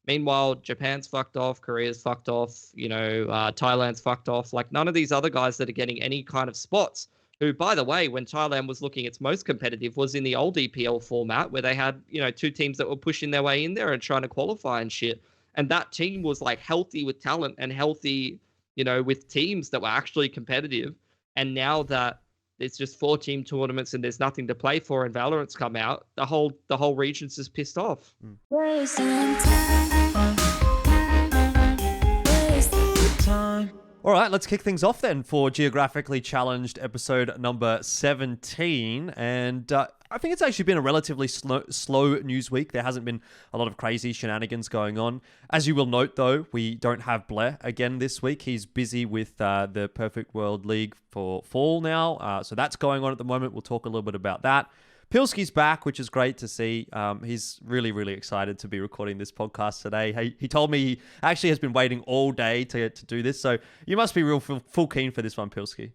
Meanwhile, Japan's fucked off, Korea's fucked off, Thailand's fucked off. Like none of these other guys that are getting any kind of spots. Who, by the way, when Thailand was looking its most competitive, was in the old EPL format where they had, two teams that were pushing their way in there and trying to qualify and shit. And that team was like healthy with talent and healthy, with teams that were actually competitive. And now that it's just 4-team tournaments and there's nothing to play for and Valorant's come out, the whole region's just pissed off. All right, let's kick things off then for Geographically Challenged episode number 17. And I think it's actually been a relatively slow news week. There hasn't been a lot of crazy shenanigans going on. As you will note, though, we don't have Bleh again this week. He's busy with the Perfect World League for fall now. So that's going on at the moment. We'll talk a little bit about that. Pilski's back, which is great to see. He's really, really excited to be recording this podcast today. He told me he actually has been waiting all day to do this. So you must be real full keen for this one, Pilski.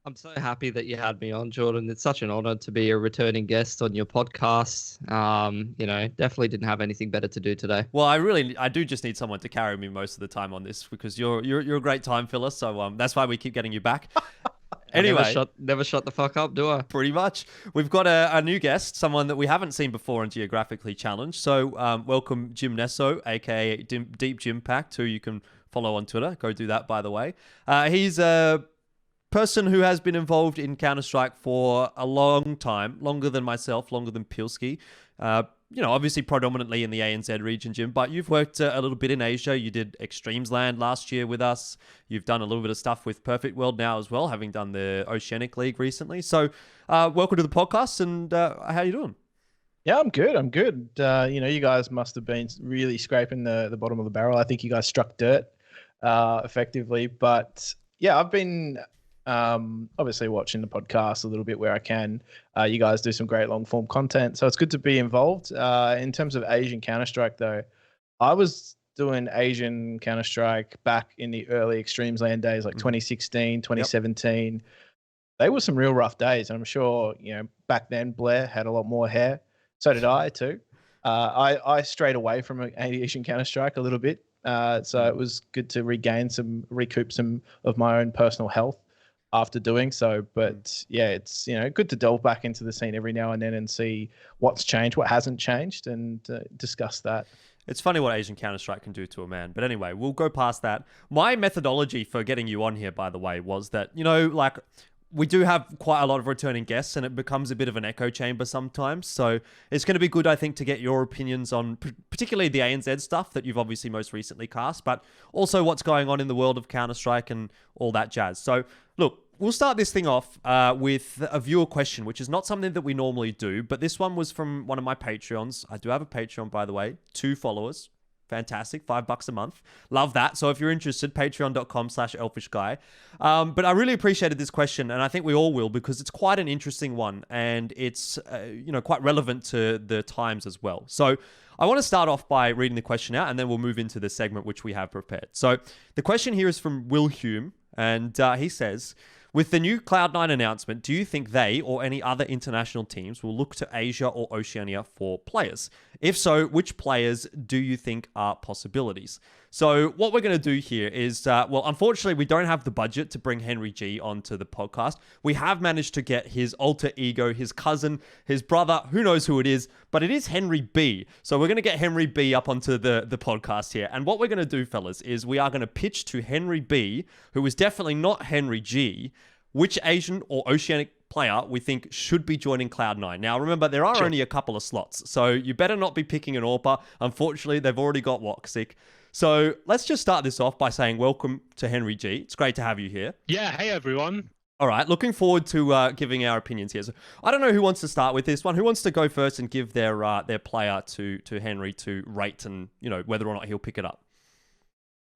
I'm so happy that you had me on, Jordan. It's such an honor to be a returning guest on your podcast. Definitely didn't have anything better to do today. Well, I do just need someone to carry me most of the time on this because you're a great time filler. So that's why we keep getting you back. Anyway, never shut the fuck up, do I? Pretty much. We've got a new guest, someone that we haven't seen before on Geographically Challenged. So welcome Jimneso, aka Deep Gym Pact, who you can follow on Twitter. Go do that, by the way. He's a person who has been involved in Counter-Strike for a long time, longer than myself, longer than Pilski. Obviously predominantly in the ANZ region, Jim, but you've worked a little bit in Asia. You did Extremesland last year with us. You've done a little bit of stuff with Perfect World now as well, having done the Oceanic League recently. So welcome to the podcast, and how are you doing? Yeah, I'm good. You guys must have been really scraping the bottom of the barrel. I think you guys struck dirt effectively. But yeah, I've been obviously watching the podcast a little bit where I can. You guys do some great long form content, so it's good to be involved. In terms of Asian Counter-Strike though, I was doing Asian Counter-Strike back in the early Extremesland days, like 2016, 2017. Yep. They were some real rough days, and I'm sure, back then Bleh had a lot more hair. So did I too. I strayed away from Asian Counter-Strike a little bit. So it was good to recoup some of my own personal health after doing so. But yeah, it's good to delve back into the scene every now and then and see what's changed, what hasn't changed, and discuss that. It's funny what Asian Counter-Strike can do to a man. But anyway, we'll go past that. My methodology for getting you on here, by the way, was that, we do have quite a lot of returning guests, and it becomes a bit of an echo chamber sometimes. So it's going to be good, I think, to get your opinions on particularly the ANZ stuff that you've obviously most recently cast, but also what's going on in the world of Counter-Strike and all that jazz. So look, we'll start this thing off with a viewer question, which is not something that we normally do, but this one was from one of my Patreons. I do have a Patreon, by the way, 2 followers. Fantastic. $5 a month. Love that. So if you're interested, patreon.com/Elfishguy. But I really appreciated this question, and I think we all will, because it's quite an interesting one, and it's quite relevant to the times as well. So I want to start off by reading the question out, and then we'll move into the segment which we have prepared. So the question here is from Will Hume, and he says, with the new Cloud9 announcement, do you think they or any other international teams will look to Asia or Oceania for players? If so, which players do you think are possibilities? So what we're going to do here is, unfortunately, we don't have the budget to bring HenryG onto the podcast. We have managed to get his alter ego, his cousin, his brother, who knows who it is, but it is HenryB. So we're going to get HenryB up onto the podcast here. And what we're going to do, fellas, is we are going to pitch to HenryB, who is definitely not HenryG, which Asian or Oceanic player we think should be joining Cloud9. Now, remember, there are only a couple of slots, so you better not be picking an AWPer. Unfortunately, they've already got Woxic. So let's just start this off by saying welcome to HenryG. It's great to have you here. Yeah, hey everyone. All right, looking forward to giving our opinions here. So I don't know who wants to start with this one. Who wants to go first and give their player to Henry to rate and whether or not he'll pick it up?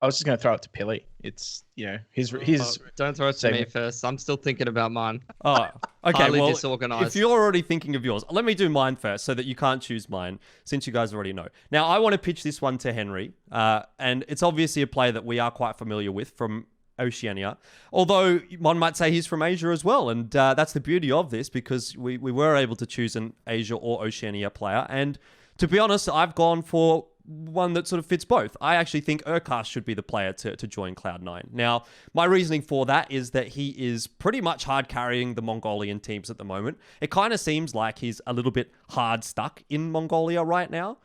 I was just going to throw it to Pili. It's, his. Don't throw it to me first. I'm still thinking about mine. Oh, okay. Highly well, disorganized. If you're already thinking of yours, let me do mine first so that you can't choose mine, since you guys already know. Now, I want to pitch this one to Henry, and it's obviously a player that we are quite familiar with from Oceania, although one might say he's from Asia as well, and that's the beauty of this, because we were able to choose an Asia or Oceania player, and to be honest, I've gone for one that sort of fits both. I actually think Urkast should be the player to join Cloud9. Now, my reasoning for that is that he is pretty much hard carrying the Mongolian teams at the moment. It kind of seems like he's a little bit hard stuck in Mongolia right now.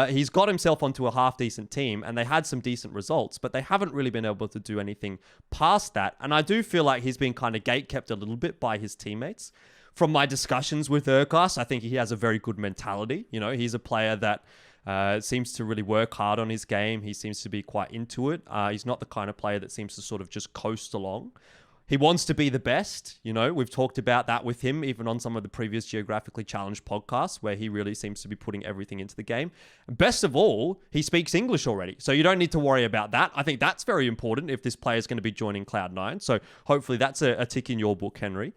He's got himself onto a half-decent team, and they had some decent results, but they haven't really been able to do anything past that. And I do feel like he's been kind of gatekept a little bit by his teammates. From my discussions with Urkast, I think he has a very good mentality. You know, he's a player that seems to really work hard on his game. He seems to be quite into it. He's not the kind of player that seems to sort of just coast along. He wants to be the best. You know, we've talked about that with him, even on some of the previous Geographically Challenged podcasts, where he really seems to be putting everything into the game. Best of all, he speaks English already. So you don't need to worry about that. I think that's very important if this player is going to be joining Cloud9. So hopefully that's a tick in your book, Henry.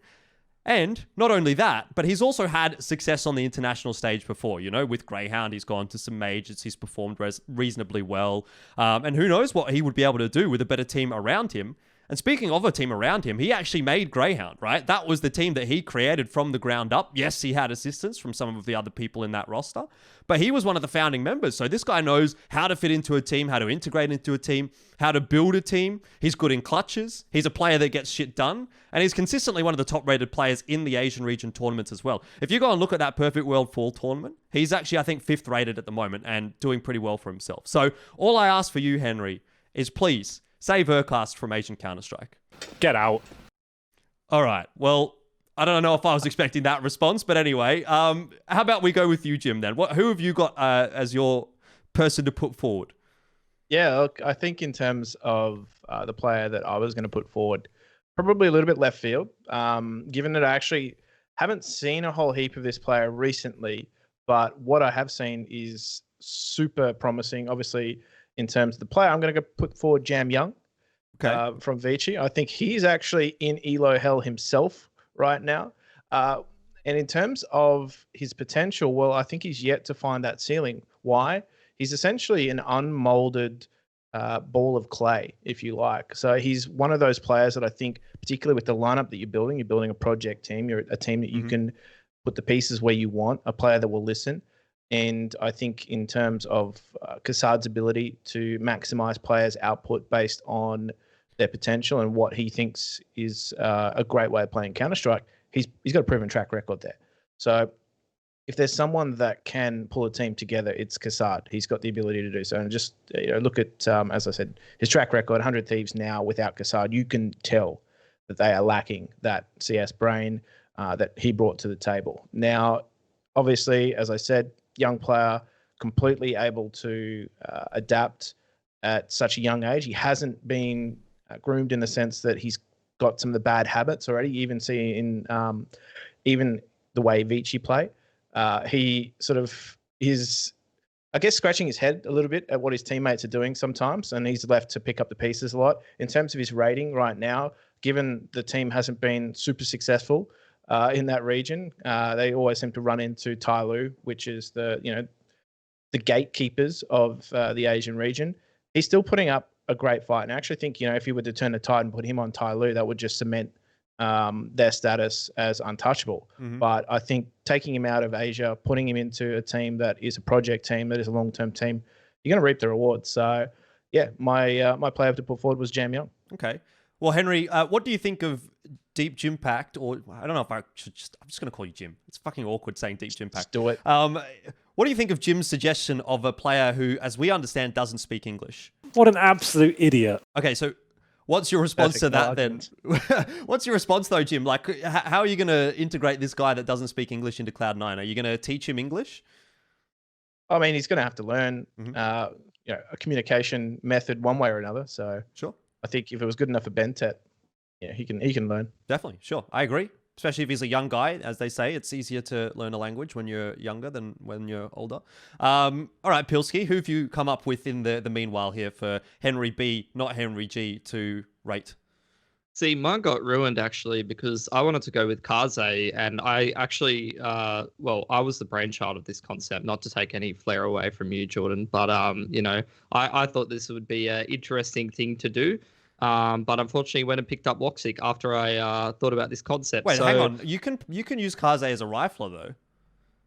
And not only that, but he's also had success on the international stage before. You know, with Greyhound, he's gone to some majors. He's performed reasonably well. And who knows what he would be able to do with a better team around him. And speaking of a team around him, he actually made Greyhound, right? That was the team that he created from the ground up. Yes, he had assistance from some of the other people in that roster, but he was one of the founding members. So this guy knows how to fit into a team, how to integrate into a team, how to build a team. He's good in clutches. He's a player that gets shit done. And he's consistently one of the top-rated players in the Asian region tournaments as well. If you go and look at that Perfect World Fall tournament, he's actually, I think, 5th rated at the moment and doing pretty well for himself. So all I ask for you, Henry, is please save Urkast from Asian Counter-Strike. Get out. All right. Well, I don't know if I was expecting that response, but anyway, how about we go with you, Jim, then? Who have you got as your person to put forward? Yeah, look, I think in terms of the player that I was going to put forward, probably a little bit left field, given that I actually haven't seen a whole heap of this player recently, but what I have seen is super promising. Obviously, in terms of the player, I'm going to put forward Jam Young. Okay. From Vici. I think he's actually in ELO hell himself right now. And in terms of his potential, well, I think he's yet to find that ceiling. Why? He's essentially an unmolded ball of clay, if you like. So he's one of those players that I think, particularly with the lineup that you're building a project team, you're a team that you can put the pieces where you want, a player that will listen. And I think in terms of Kassad's ability to maximize players' output based on their potential and what he thinks is a great way of playing Counter-Strike, he's got a proven track record there. So if there's someone that can pull a team together, it's Kassad. He's got the ability to do so. And just look at, as I said, his track record, 100 Thieves now without Kassad. You can tell that they are lacking that CS brain that he brought to the table. Now, obviously, as I said, young player, completely able to adapt at such a young age. He hasn't been groomed in the sense that he's got some of the bad habits already. You even see in even the way Vici play. He sort of is, I guess, scratching his head a little bit at what his teammates are doing sometimes, and he's left to pick up the pieces a lot. In terms of his rating right now, given the team hasn't been super successful in that region, they always seem to run into Tyloo, which is the gatekeepers of the Asian region. He's still putting up a great fight. And I actually think, if you were to turn the tide and put him on Tyloo, that would just cement their status as untouchable. But I think taking him out of Asia, putting him into a team that is a project team, that is a long-term team, you're going to reap the rewards. So, yeah, my player to put forward was Jam Young. Okay. Well, Henry, what do you think of Deep Jimpact? Or I don't know if I should I'm just going to call you Jim. It's fucking awkward saying Deep Jimpact. Just do it. What do you think of Jim's suggestion of a player who, as we understand, doesn't speak English? What an absolute idiot. Okay, so what's your response to that then? What's your response though, Jim? Like, how are you going to integrate this guy that doesn't speak English into Cloud9? Are you going to teach him English? I mean, he's going to have to learn a communication method one way or another. So sure. I think if it was good enough for Bntet, yeah, he can learn. Definitely, sure. I agree. Especially if he's a young guy, as they say, it's easier to learn a language when you're younger than when you're older. All right, Pilski, who have you come up with in the meanwhile here for HenryB, not HenryG, to rate? See, mine got ruined actually because I wanted to go with Kaze, and I actually, I was the brainchild of this concept. Not to take any flair away from you, Jordan, but I thought this would be an interesting thing to do. But unfortunately went and picked up Woxic after I thought about this concept. Wait, hang on. You can use Kaze as a rifler though.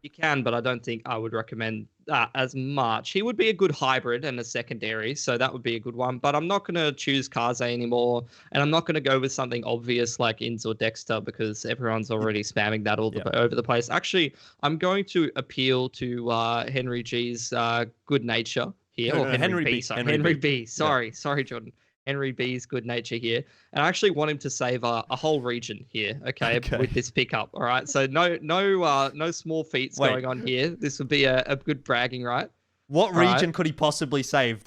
You can, but I don't think I would recommend as much. He would be a good hybrid and a secondary, so that would be a good one. But I'm not going to choose Kaze anymore, and I'm not going to go with something obvious like Inz or Dexter because everyone's already spamming that over the place. Actually, I'm going to appeal to HenryG's good nature here, or HenryB. Sorry, HenryB. Sorry, Jordan. HenryB's good nature here, and I actually want him to save a whole region here. Okay, with this pickup. All right, so no small feats going on here. This would be a good bragging right. What region could he possibly save?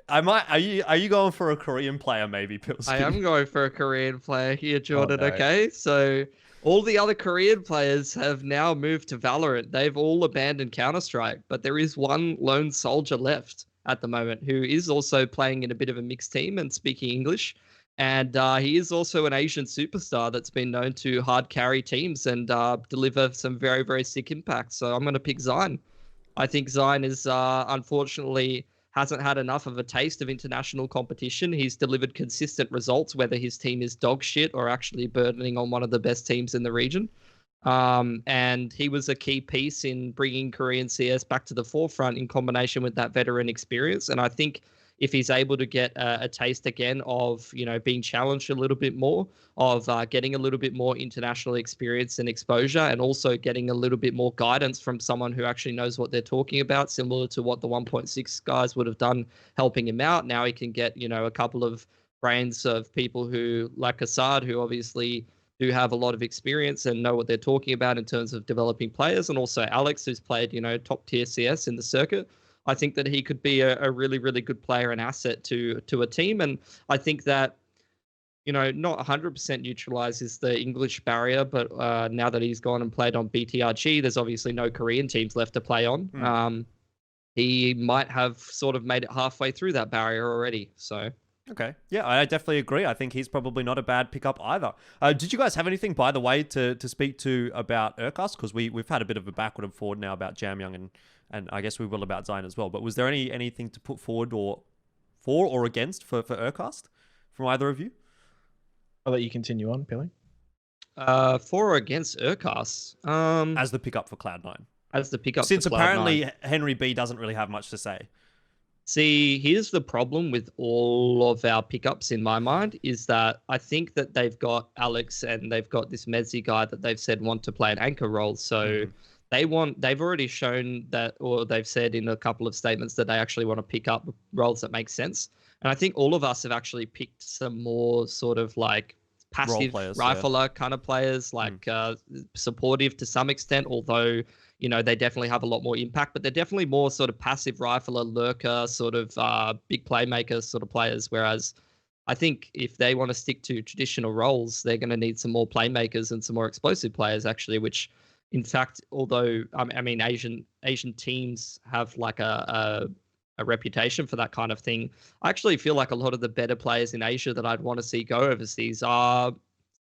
Are you going for a Korean player maybe, Pilsky? I am going for a Korean player here, Jordan. Oh, no. Okay, so all the other Korean players have now moved to Valorant. They've all abandoned Counter-Strike, but there is one lone soldier left at the moment who is also playing in a bit of a mixed team and speaking English. And he is also an Asian superstar that's been known to hard carry teams and deliver some very, very sick impact. So I'm going to pick Zyne. I think Zyne is unfortunately hasn't had enough of a taste of international competition. He's delivered consistent results, whether his team is dog shit or actually burdening on one of the best teams in the region. And he was a key piece in bringing Korean CS back to the forefront in combination with that veteran experience. And I think if he's able to get a taste again of, being challenged a little bit more, of getting a little bit more international experience and exposure, and also getting a little bit more guidance from someone who actually knows what they're talking about, similar to what the 1.6 guys would have done helping him out. Now he can get, a couple of brains of people who, like Assad, who obviously do have a lot of experience and know what they're talking about in terms of developing players, and also Alex, who's played, top tier CS in the circuit. I think that he could be a really, really good player and asset to a team. And I think that, not 100% neutralizes the English barrier, but now that he's gone and played on BTRG, there's obviously no Korean teams left to play on. He might have sort of made it halfway through that barrier already. So. Okay. Yeah, I definitely agree. I think he's probably not a bad pickup either. Did you guys have anything, by the way, to speak to about Urkast? Because we've had a bit of a backward and forward now about Jamyoung and I guess we will about Zyne as well. But was there anything to put forward or for or against for Urkast from either of you? I'll let you continue on, Pili. For or against Urkast? As the pickup for Cloud9. As the pickup Since for Cloud9. apparently HenryB doesn't really have much to say. See, here's the problem with all of our pickups in my mind is that I think that they've got Alex and they've got this Mezzi guy that they've said want to play an anchor role. So they've already shown that, or they've said in a couple of statements that they actually want to pick up roles that make sense. And I think all of us have actually picked some more sort of like passive rifler kind of players, like supportive to some extent, although they definitely have a lot more impact, but they're definitely more sort of passive rifler, lurker, sort of big playmaker sort of players. Whereas I think if they want to stick to traditional roles, they're going to need some more playmakers and some more explosive players, actually, which in fact, although, I mean, Asian teams have like a reputation for that kind of thing, I actually feel like a lot of the better players in Asia that I'd want to see go overseas are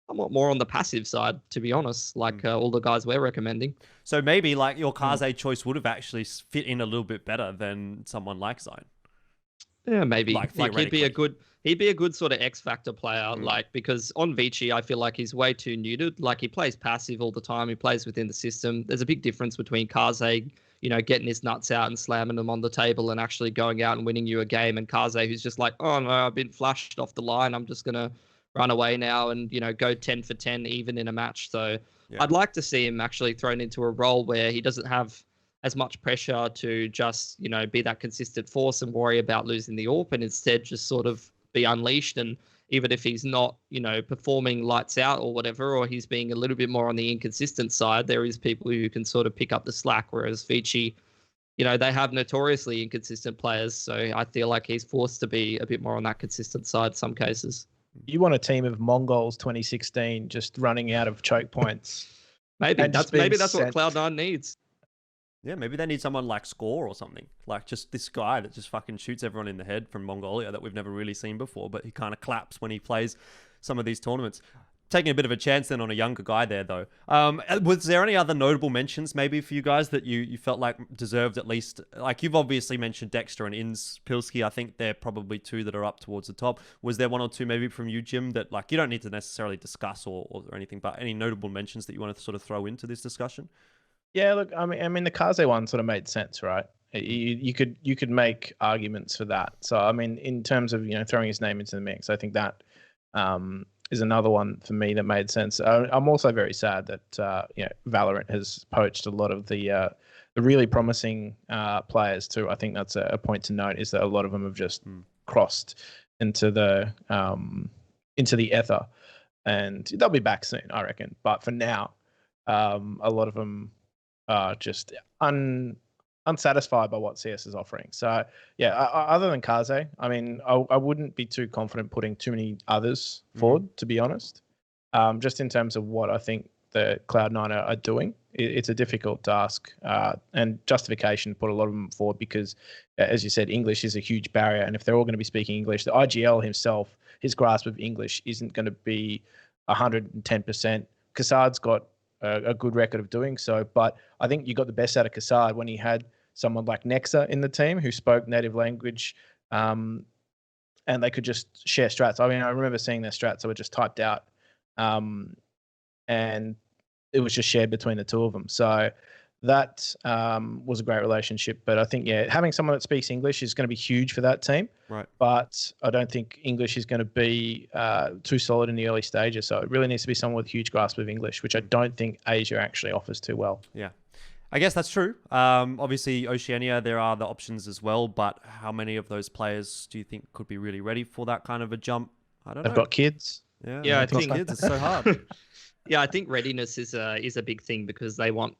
somewhat more on the passive side, to be honest, like all the guys we're recommending. So maybe like your Kaze choice would have actually fit in a little bit better than someone like Zyne. Yeah, maybe. Like he'd be a good sort of X factor player, like, because on Vici I feel like he's way too neutered. Like he plays passive all the time. He plays within the system. There's a big difference between Kaze, getting his nuts out and slamming them on the table and actually going out and winning you a game, and Kaze who's just like, oh no, I've been flushed off the line. I'm just gonna run away now and, go 10 for 10 even in a match. So I'd like to see him actually thrown into a role where he doesn't have as much pressure to just, be that consistent force and worry about losing the AWP, and instead just sort of be unleashed. And even if he's not, performing lights out or whatever, or he's being a little bit more on the inconsistent side, there is people who can sort of pick up the slack. Whereas Vici, they have notoriously inconsistent players. So I feel like he's forced to be a bit more on that consistent side some cases. You want a team of Mongols 2016 just running out of choke points. Maybe that's what Cloud9 needs. Yeah, maybe they need someone like Score or something. Like just this guy that just fucking shoots everyone in the head from Mongolia that we've never really seen before, but he kind of claps when he plays some of these tournaments. Taking a bit of a chance then on a younger guy there, though. Was there any other notable mentions maybe for you guys that you felt like deserved at least? Like you've obviously mentioned Dexter and Inz, Pilsky. I think they're probably two that are up towards the top. Was there one or two maybe from you, Jim, that like you don't need to necessarily discuss or anything, but any notable mentions that you want to sort of throw into this discussion? Yeah, look, I mean, the Kaze one sort of made sense, right? You could make arguments for that. So, I mean, in terms of throwing his name into the mix, I think that is another one for me that made sense. I'm also very sad that Valorant has poached a lot of the really promising players too. I think that's a point to note, is that a lot of them have just crossed into the ether, and they'll be back soon, I reckon. But for now, a lot of them are just unsatisfied by what CS is offering. So yeah, other than Kaze, I mean, I wouldn't be too confident putting too many others forward, to be honest. Just in terms of what I think the Cloud9 are doing, it's a difficult task, and justification to put a lot of them forward because, as you said, English is a huge barrier, and if they're all going to be speaking English, the IGL himself, his grasp of English isn't going to be 110%. Kassad's got a good record of doing so, but I think you got the best out of Kassad when he had someone like Nexa in the team who spoke native language, and they could just share strats. I mean, I remember seeing their strats that were just typed out, and it was just shared between the two of them. So that was a great relationship. But I think, having someone that speaks English is going to be huge for that team. Right. But I don't think English is going to be too solid in the early stages. So it really needs to be someone with huge grasp of English, which I don't think Asia actually offers too well. Yeah. I guess that's true. Obviously, Oceania, there are the options as well. But how many of those players do you think could be really ready for that kind of a jump? I don't know. They've got kids. Yeah, I they've got think kids. It's so hard. Yeah, I think readiness is a big thing because they want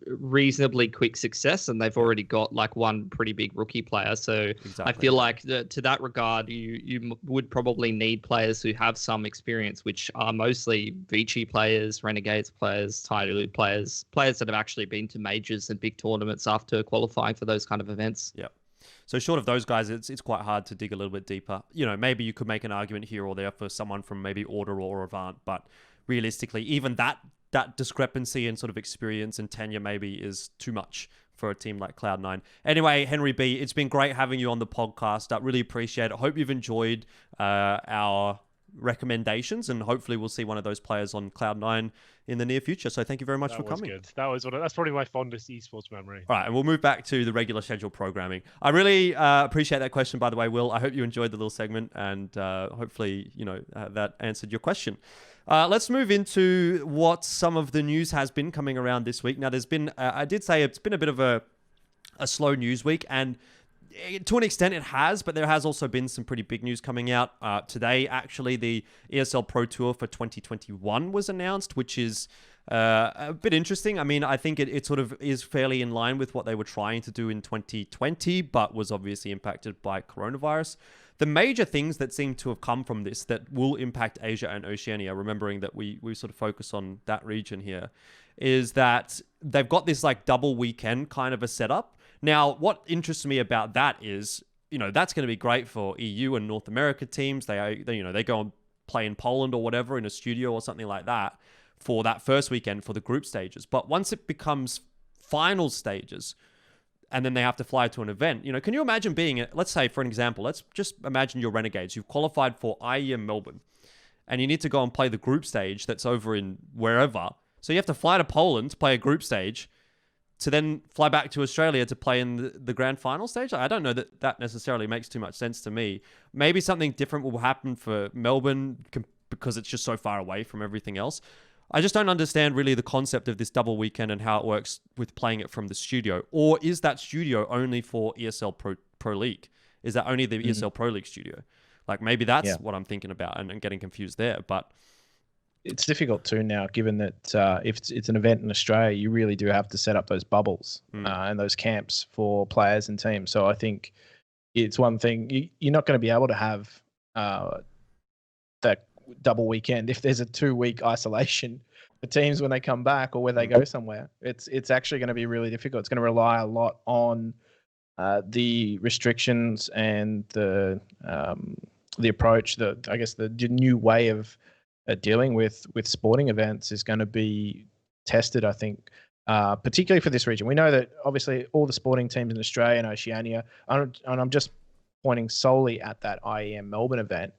reasonably quick success, and they've already got like one pretty big rookie player. So Exactly. I feel like to that regard, you would probably need players who have some experience, which are mostly Vici players, Renegades players, Tidaloo players that have actually been to majors and big tournaments after qualifying for those kind of events. Yeah. So short of those guys, it's quite hard to dig a little bit deeper. Maybe you could make an argument here or there for someone from maybe Order or Avant, but realistically, even that discrepancy in sort of experience and tenure maybe is too much for a team like Cloud9. Anyway, HenryB, it's been great having you on the podcast. I really appreciate it. Hope you've enjoyed our recommendations, and hopefully we'll see one of those players on Cloud9 in the near future. So thank you very much for coming. Good. That's probably my fondest esports memory. All right, and we'll move back to the regular schedule programming. I really appreciate that question, by the way, Will. I hope you enjoyed the little segment, and hopefully, that answered your question. Let's move into what some of the news has been coming around this week. Now, there's been, I did say it's been a bit of a slow news week, and to an extent it has, but there has also been some pretty big news coming out. Today, actually, the ESL Pro Tour for 2021 was announced, which is a bit interesting. I mean, I think it sort of is fairly in line with what they were trying to do in 2020, but was obviously impacted by coronavirus. The major things that seem to have come from this that will impact Asia and Oceania, remembering that we sort of focus on that region here, is that they've got this like double weekend kind of a setup. Now, what interests me about that is, that's going to be great for EU and North America teams. They go and play in Poland or whatever in a studio or something like that for that first weekend for the group stages. But once it becomes final stages, and then they have to fly to an event, can you imagine being, let's say, for an example, let's just imagine you're Renegades. You've qualified for IEM Melbourne, and you need to go and play the group stage that's over in wherever. So you have to fly to Poland to play a group stage, to then fly back to Australia to play in the grand final stage. I don't know that necessarily makes too much sense to me. Maybe something different will happen for Melbourne because it's just so far away from everything else. I just don't understand really the concept of this double weekend and how it works with playing it from the studio. Or is that studio only for ESL Pro League? Is that only the ESL Pro League studio? Like maybe that's what I'm thinking about and getting confused there. But it's difficult too now, given that if it's an event in Australia, you really do have to set up those bubbles and those camps for players and teams. So I think it's one thing, you're not going to be able to have that double weekend if there's a 2-week isolation for teams when they come back or where they go somewhere. It's actually going to be really difficult. It's going to rely a lot on the restrictions and the approach, I guess the new way of dealing with sporting events is going to be tested, I think, particularly for this region. We know that obviously all the sporting teams in Australia and Oceania, and I'm just pointing solely at that IEM Melbourne event,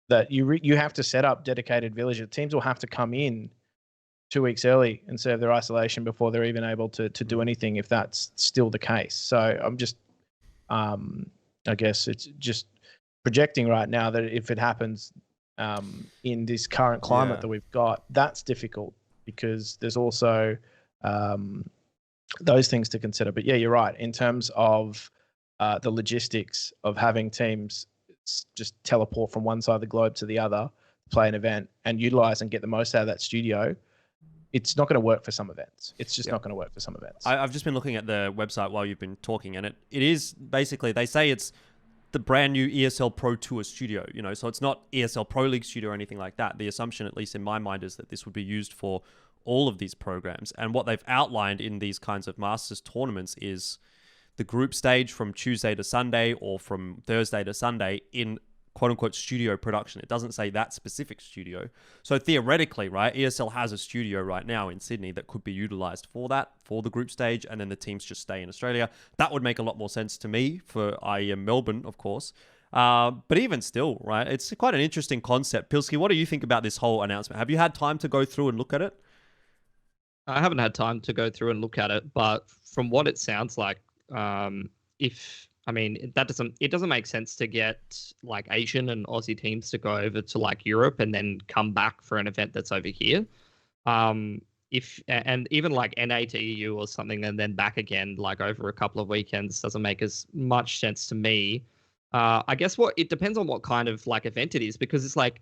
that you have to set up dedicated villages. Teams will have to come in 2 weeks early and serve their isolation before they're even able to do anything, if that's still the case. So I'm just, I guess it's just projecting right now that if it happens in this current climate that we've got, that's difficult because there's also those things to consider. But yeah, you're right. In terms of the logistics of having teams just teleport from one side of the globe to the other, play an event and utilize and get the most out of that studio, it's not going to work for some events. It's just not going to work for some events. I've just been looking at the website while you've been talking, and it is basically, they say it's the brand new ESL Pro Tour studio, you know, so it's not ESL Pro League studio or anything like that. The assumption, at least in my mind, is that this would be used for all of these programs. And what they've outlined in these kinds of Masters tournaments is the group stage from Tuesday to Sunday or from Thursday to Sunday in quote-unquote studio production. It doesn't say that specific studio. So theoretically, right, ESL has a studio right now in Sydney that could be utilized for that, for the group stage, and then the teams just stay in Australia. That would make a lot more sense to me for IEM Melbourne, of course. But even still, right, it's quite an interesting concept. Pilsky, what do you think about this whole announcement? Have you had time to go through and look at it? I haven't had time to go through and look at it, but from what it sounds like, it doesn't make sense to get like Asian and Aussie teams to go over to like Europe and then come back for an event that's over here. And even like NA to EU or something and then back again like over a couple of weekends doesn't make as much sense to me. I guess it depends on what kind of like event it is, because it's like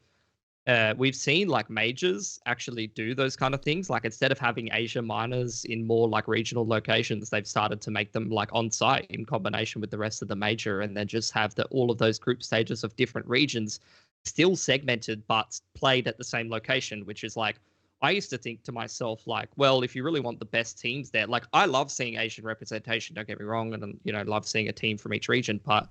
we've seen like majors actually do those kind of things. Like instead of having Asia minors in more like regional locations, they've started to make them like on site in combination with the rest of the major, and then just have all of those group stages of different regions still segmented but played at the same location, which is like, I used to think to myself, like, well, if you really want the best teams there, like I love seeing Asian representation, don't get me wrong, and you know, love seeing a team from each region, but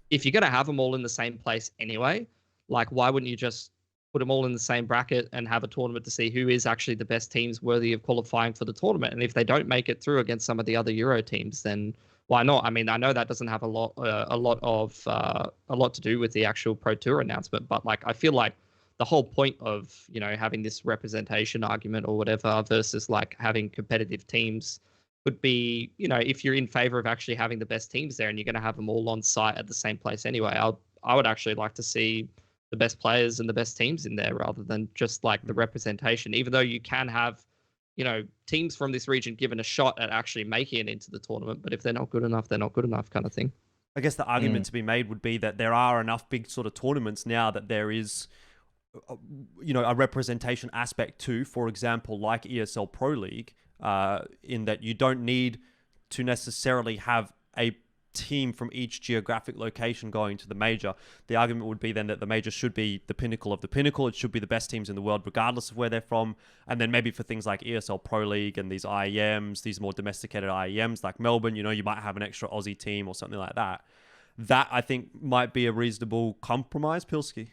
if you're going to have them all in the same place anyway, like why wouldn't you just put them all in the same bracket and have a tournament to see who is actually the best teams worthy of qualifying for the tournament? And if they don't make it through against some of the other Euro teams, then why not? I mean, I know that doesn't have a lot to do with the actual Pro Tour announcement, but like I feel like the whole point of, you know, having this representation argument or whatever versus like having competitive teams would be, you know, if you're in favor of actually having the best teams there and you're going to have them all on site at the same place anyway, I would actually like to see the best players and the best teams in there rather than just like the representation, even though you can have, you know, teams from this region given a shot at actually making it into the tournament. But if they're not good enough, they're not good enough kind of thing. I guess the argument to be made would be that there are enough big sort of tournaments now that there is, you know, a representation aspect to, for example, like ESL Pro League, in that you don't need to necessarily have a team from each geographic location going to the major. The argument would be then that the major should be the pinnacle of the pinnacle. It should be the best teams in the world, regardless of where they're from. And then maybe for things like ESL Pro League and these IEMs, these more domesticated IEMs like Melbourne, you know, you might have an extra Aussie team or something like that. That, I think, might be a reasonable compromise, Pilsky.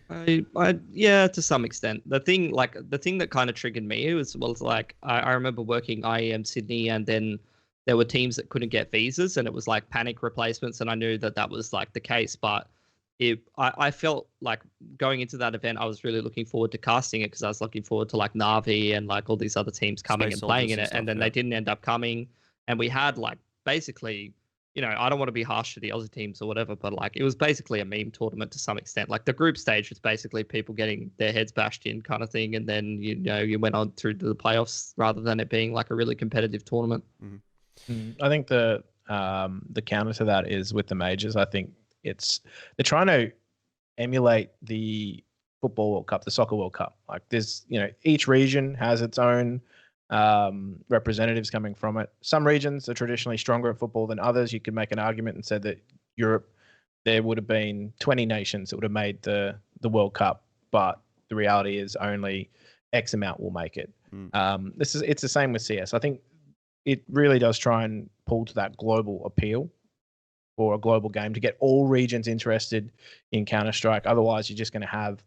Yeah, to some extent. The thing that kind of triggered me was like, I remember working IEM Sydney, and then there were teams that couldn't get visas, and it was like panic replacements, and I knew that was like the case. But I felt like going into that event, I was really looking forward to casting it because I was looking forward to like Na'Vi and like all these other teams coming and playing in it, and then they didn't end up coming, and we had like basically, you know, I don't want to be harsh to the Aussie teams or whatever, but like it was basically a meme tournament to some extent. Like the group stage was basically people getting their heads bashed in kind of thing, and then you went on through to the playoffs rather than it being like a really competitive tournament. Mm-hmm. I think the counter to that is with the majors. I think they're trying to emulate the football World Cup, the soccer World Cup. Like there's, you know, each region has its own representatives coming from it. Some regions are traditionally stronger at football than others. You could make an argument and say that Europe, there would have been 20 nations that would have made the World Cup, but the reality is only X amount will make it. It's the same with CS. I think it really does try and pull to that global appeal for a global game to get all regions interested in Counter-Strike. Otherwise, you're just going to have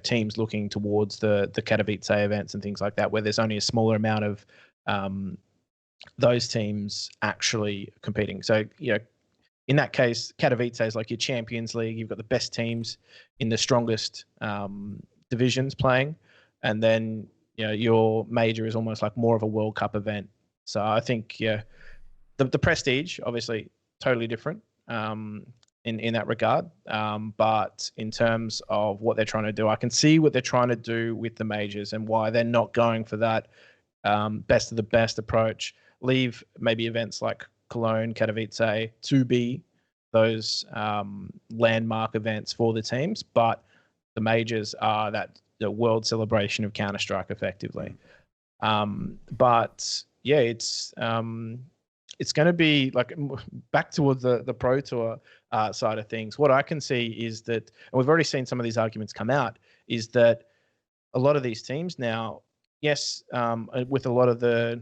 teams looking towards the Katowice events and things like that, where there's only a smaller amount of those teams actually competing. So, you know, in that case, Katowice is like your Champions League. You've got the best teams in the strongest divisions playing, and then your major is almost like more of a World Cup event. So I think the prestige obviously totally different in that regard. But in terms of what they're trying to do, I can see what they're trying to do with the majors and why they're not going for that best of the best approach. Leave maybe events like Cologne, Katowice to be those landmark events for the teams, but the majors are the world celebration of Counter-Strike effectively. But yeah, it's going to be like back towards the Pro Tour side of things. What I can see is that, and we've already seen some of these arguments come out, is that a lot of these teams now, yes, with a lot of the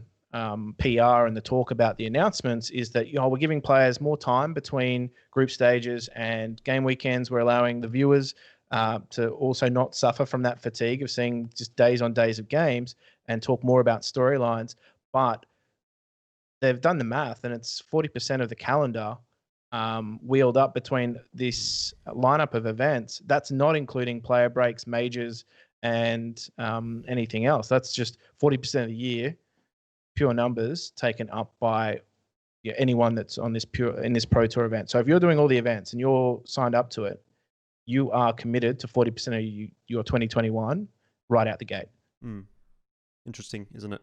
PR and the talk about the announcements, is that we're giving players more time between group stages and game weekends. We're allowing the viewers to also not suffer from that fatigue of seeing just days on days of games and talk more about storylines. But they've done the math, and it's 40% of the calendar wheeled up between this lineup of events. That's not including player breaks, majors, and anything else. That's just 40% of the year, pure numbers taken up by anyone that's on this Pro Tour event. So if you're doing all the events and you're signed up to it, you are committed to 40% of your 2021 right out the gate. Interesting, isn't it?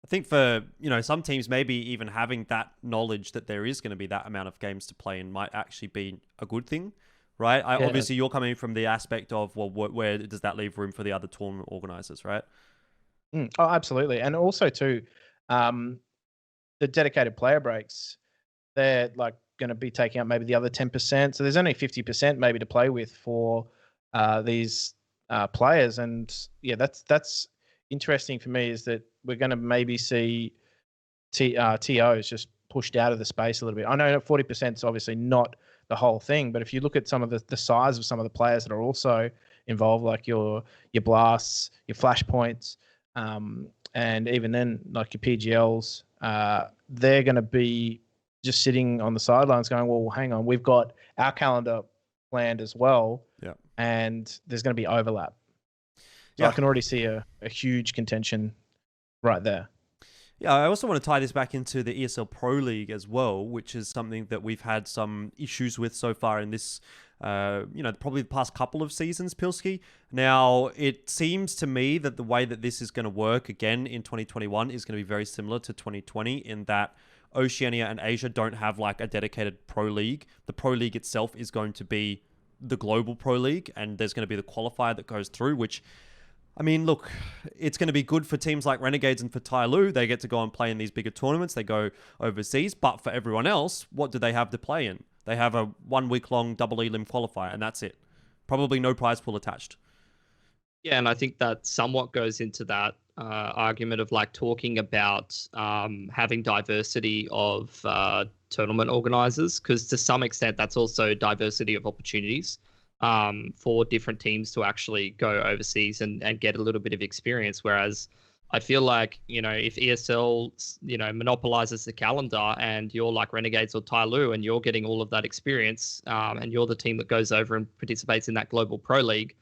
I think for, some teams, maybe even having that knowledge that there is going to be that amount of games to play in might actually be a good thing, right? Obviously, you're coming from the aspect of, well, where does that leave room for the other tournament organizers, right? Oh, absolutely. And also, too, the dedicated player breaks, they're like going to be taking up maybe the other 10%. So there's only 50% maybe to play with for these players. And yeah, that's interesting for me, is that we're going to maybe see TOs just pushed out of the space a little bit. I know 40% is obviously not the whole thing, but if you look at some of the size of some of the players that are also involved, like your blasts, your flashpoints, and even then like your PGLs, they're going to be just sitting on the sidelines going, well, hang on, we've got our calendar planned as well, and there's going to be overlap. So I can already see a huge contention right there. Yeah, I also want to tie this back into the ESL Pro League as well, which is something that we've had some issues with so far in this, probably the past couple of seasons, Pilski. Now, it seems to me that the way that this is going to work again in 2021 is going to be very similar to 2020 in that Oceania and Asia don't have like a dedicated Pro League. The Pro League itself is going to be the global Pro League, and there's going to be the qualifier that goes through, which... I mean, look, it's going to be good for teams like Renegades and for Tyloo. They get to go and play in these bigger tournaments. They go overseas. But for everyone else, what do they have to play in? They have a 1 week long double elim qualifier, and that's it. Probably no prize pool attached. Yeah, and I think that somewhat goes into that argument of like talking about having diversity of tournament organizers, because to some extent that's also diversity of opportunities for different teams to actually go overseas and get a little bit of experience. Whereas I feel like, if ESL, monopolizes the calendar and you're like Renegades or Tyloo and you're getting all of that experience and you're the team that goes over and participates in that global pro league,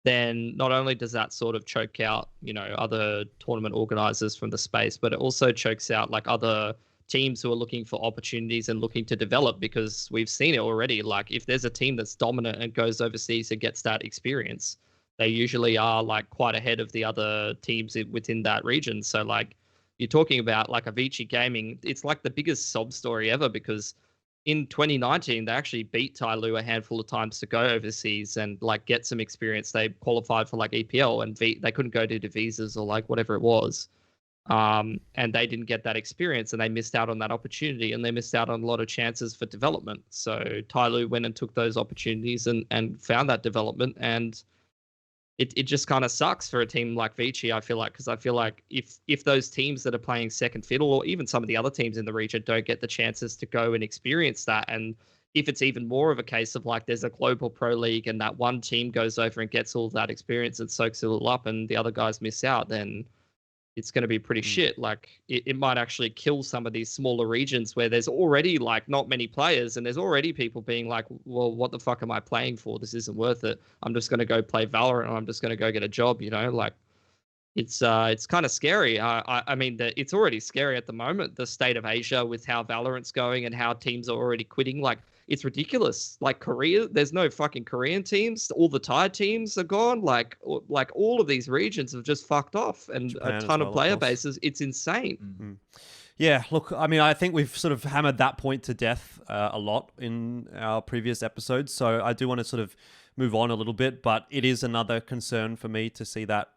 then not only does that sort of choke out, other tournament organizers from the space, but it also chokes out like other teams who are looking for opportunities and looking to develop, because we've seen it already. Like if there's a team that's dominant and goes overseas and gets that experience, they usually are like quite ahead of the other teams within that region. So like you're talking about like Avicii Gaming, it's like the biggest sob story ever, because in 2019 they actually beat Tyloo a handful of times to go overseas and like get some experience. They qualified for like EPL and they couldn't go to visas or like whatever it was. And they didn't get that experience and they missed out on that opportunity, and they missed out on a lot of chances for development. So Tyloo went and took those opportunities and found that development, and it just kind of sucks for a team like Vici, I feel like, because I feel like if those teams that are playing second fiddle, or even some of the other teams in the region, don't get the chances to go and experience that, and if it's even more of a case of like there's a global pro league and that one team goes over and gets all that experience and soaks it all up and the other guys miss out, then it's going to be pretty shit. Like it might actually kill some of these smaller regions where there's already like not many players and there's already people being like, well, what the fuck am I playing for? This isn't worth it. I'm just going to go play Valorant, or I'm just going to go get a job, like it's kind of scary. I mean, it's already scary at the moment, the state of Asia with how Valorant's going and how teams are already quitting. Like, it's ridiculous. Like Korea, there's no fucking Korean teams. All the Thai teams are gone. Like all of these regions have just fucked off, and Japan a as ton well, of of player course. bases. It's insane. Mm-hmm. Yeah, look, I mean, I think we've sort of hammered that point to death a lot in our previous episodes. So I do want to sort of move on a little bit, but it is another concern for me to see that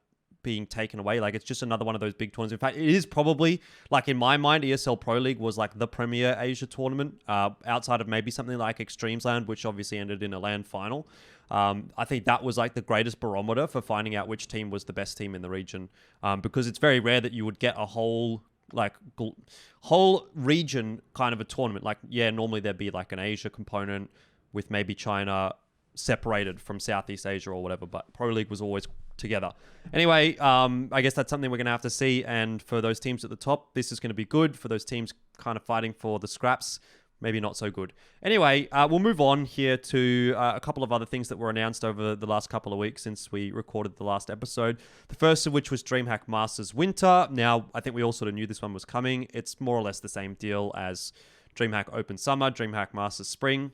being taken away. Like, it's just another one of those big tournaments. In fact, it is probably, like, in my mind, ESL Pro League was like the premier Asia tournament, outside of maybe something like Extremes Land, which obviously ended in a LAN final. I think that was like the greatest barometer for finding out which team was the best team in the region, because it's very rare that you would get a whole region kind of a tournament. Like, yeah, normally there'd be like an Asia component with maybe China separated from Southeast Asia or whatever, but Pro League was always together. Anyway, I guess that's something we're going to have to see, and for those teams at the top, this is going to be good. For those teams kind of fighting for the scraps, maybe not so good. Anyway, we'll move on here to a couple of other things that were announced over the last couple of weeks since we recorded the last episode. The first of which was Dreamhack Masters Winter. Now, I think we all sort of knew this one was coming. It's more or less the same deal as Dreamhack Open Summer, Dreamhack Masters Spring.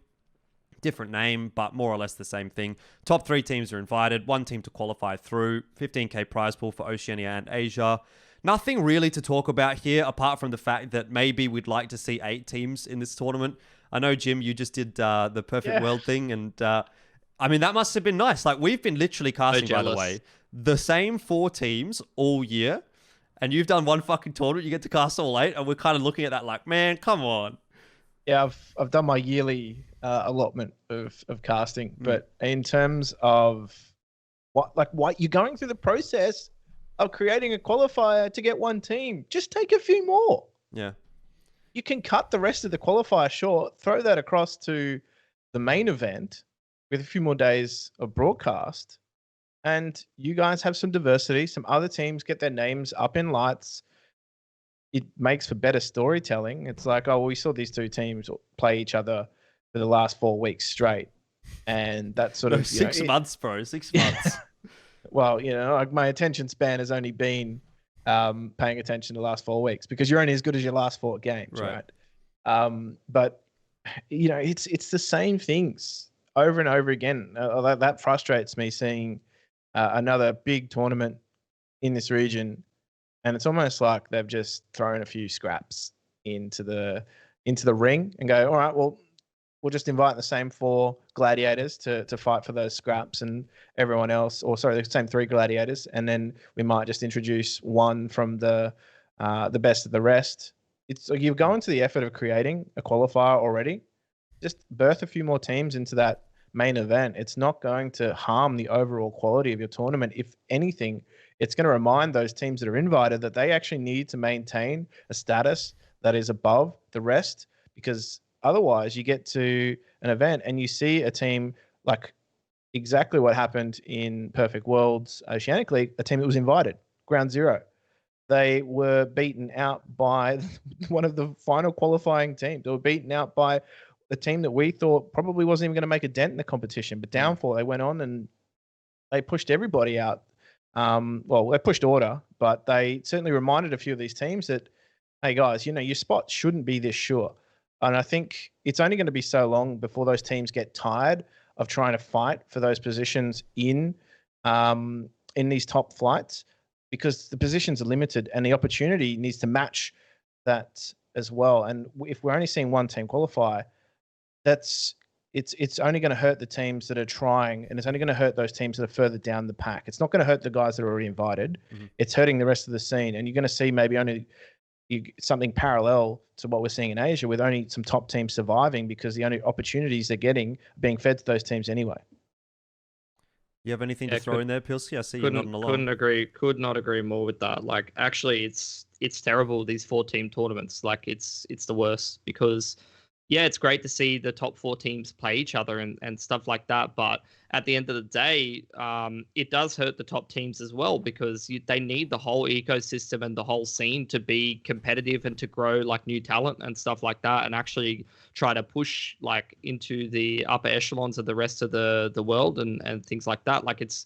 Different name, but more or less the same thing. Top 3 teams are invited, 1 team to qualify through, 15k prize pool for Oceania and Asia. Nothing really to talk about here, apart from the fact that maybe we'd like to see 8 teams in this tournament. I know, Jim, you just did the Perfect World thing, and I mean, that must have been nice. Like, we've been literally casting, by the way, the same 4 teams all year, and you've done one fucking tournament, you get to cast all 8, and we're kind of looking at that like, man, come on. Yeah, I've done my yearly allotment of casting, but in terms of what you're going through the process of creating a qualifier to get 1 team, just take a few more. Yeah, you can cut the rest of the qualifier short, throw that across to the main event with a few more days of broadcast, and you guys have some diversity. Some other teams get their names up in lights. It makes for better storytelling. It's like, oh, we saw these 2 teams play each other for the last 4 weeks straight. And that sort of 6 months, bro. 6 months. Well, like my attention span has only been paying attention the last 4 weeks, because you're only as good as your last 4 games, right? But it's the same things over and over again. That frustrates me, seeing another big tournament in this region. And it's almost like they've just thrown a few scraps into the ring and go, all right, well, we'll just invite the same 4 gladiators to fight for those scraps, and everyone else, or sorry, the same 3 gladiators, and then we might just introduce 1 from the best of the rest. It's like you're going to the effort of creating a qualifier already. Just birth a few more teams into that main event. It's not going to harm the overall quality of your tournament. If anything, it's going to remind those teams that are invited that they actually need to maintain a status that is above the rest, because otherwise you get to an event and you see a team like exactly what happened in Perfect Worlds Oceanic League, a team that was invited, ground 0. They were beaten out by one of the final qualifying teams. They were beaten out by a team that we thought probably wasn't even going to make a dent in the competition, but Downfall, they went on and they pushed everybody out. Well, they pushed order, but they certainly reminded a few of these teams that, hey guys, your spot shouldn't be this sure. And I think it's only going to be so long before those teams get tired of trying to fight for those positions in these top flights, because the positions are limited and the opportunity needs to match that as well. And if we're only seeing 1 team qualify, it's only going to hurt the teams that are trying, and it's only going to hurt those teams that are further down the pack. It's not going to hurt the guys that are already invited. It's hurting the rest of the scene, and you're going to see maybe only something parallel to what we're seeing in Asia, with only some top teams surviving because the only opportunities they're getting are being fed to those teams anyway. You have anything to throw in there, Pilsy? I see you're nodding along. Could not agree more with that. Like, actually, it's terrible, these 4-team tournaments. Like, it's the worst, because yeah, it's great to see the top 4 teams play each other and stuff like that. But at the end of the day, it does hurt the top teams as well, because they need the whole ecosystem and the whole scene to be competitive and to grow like new talent and stuff like that, and actually try to push like into the upper echelons of the rest of the world and things like that. Like, it's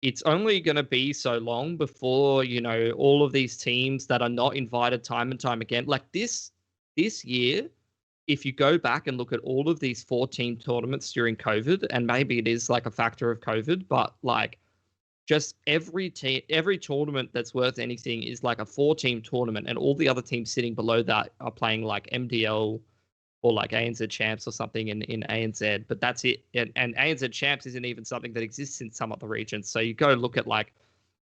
it's only going to be so long before, all of these teams that are not invited time and time again, like this year, if you go back and look at all of these 4-team tournaments during COVID, and maybe it is like a factor of COVID, but like just every tournament that's worth anything is like a 4-team tournament, and all the other teams sitting below that are playing like MDL or like ANZ Champs or something in ANZ, but that's it. And ANZ Champs isn't even something that exists in some other regions. So you go look at like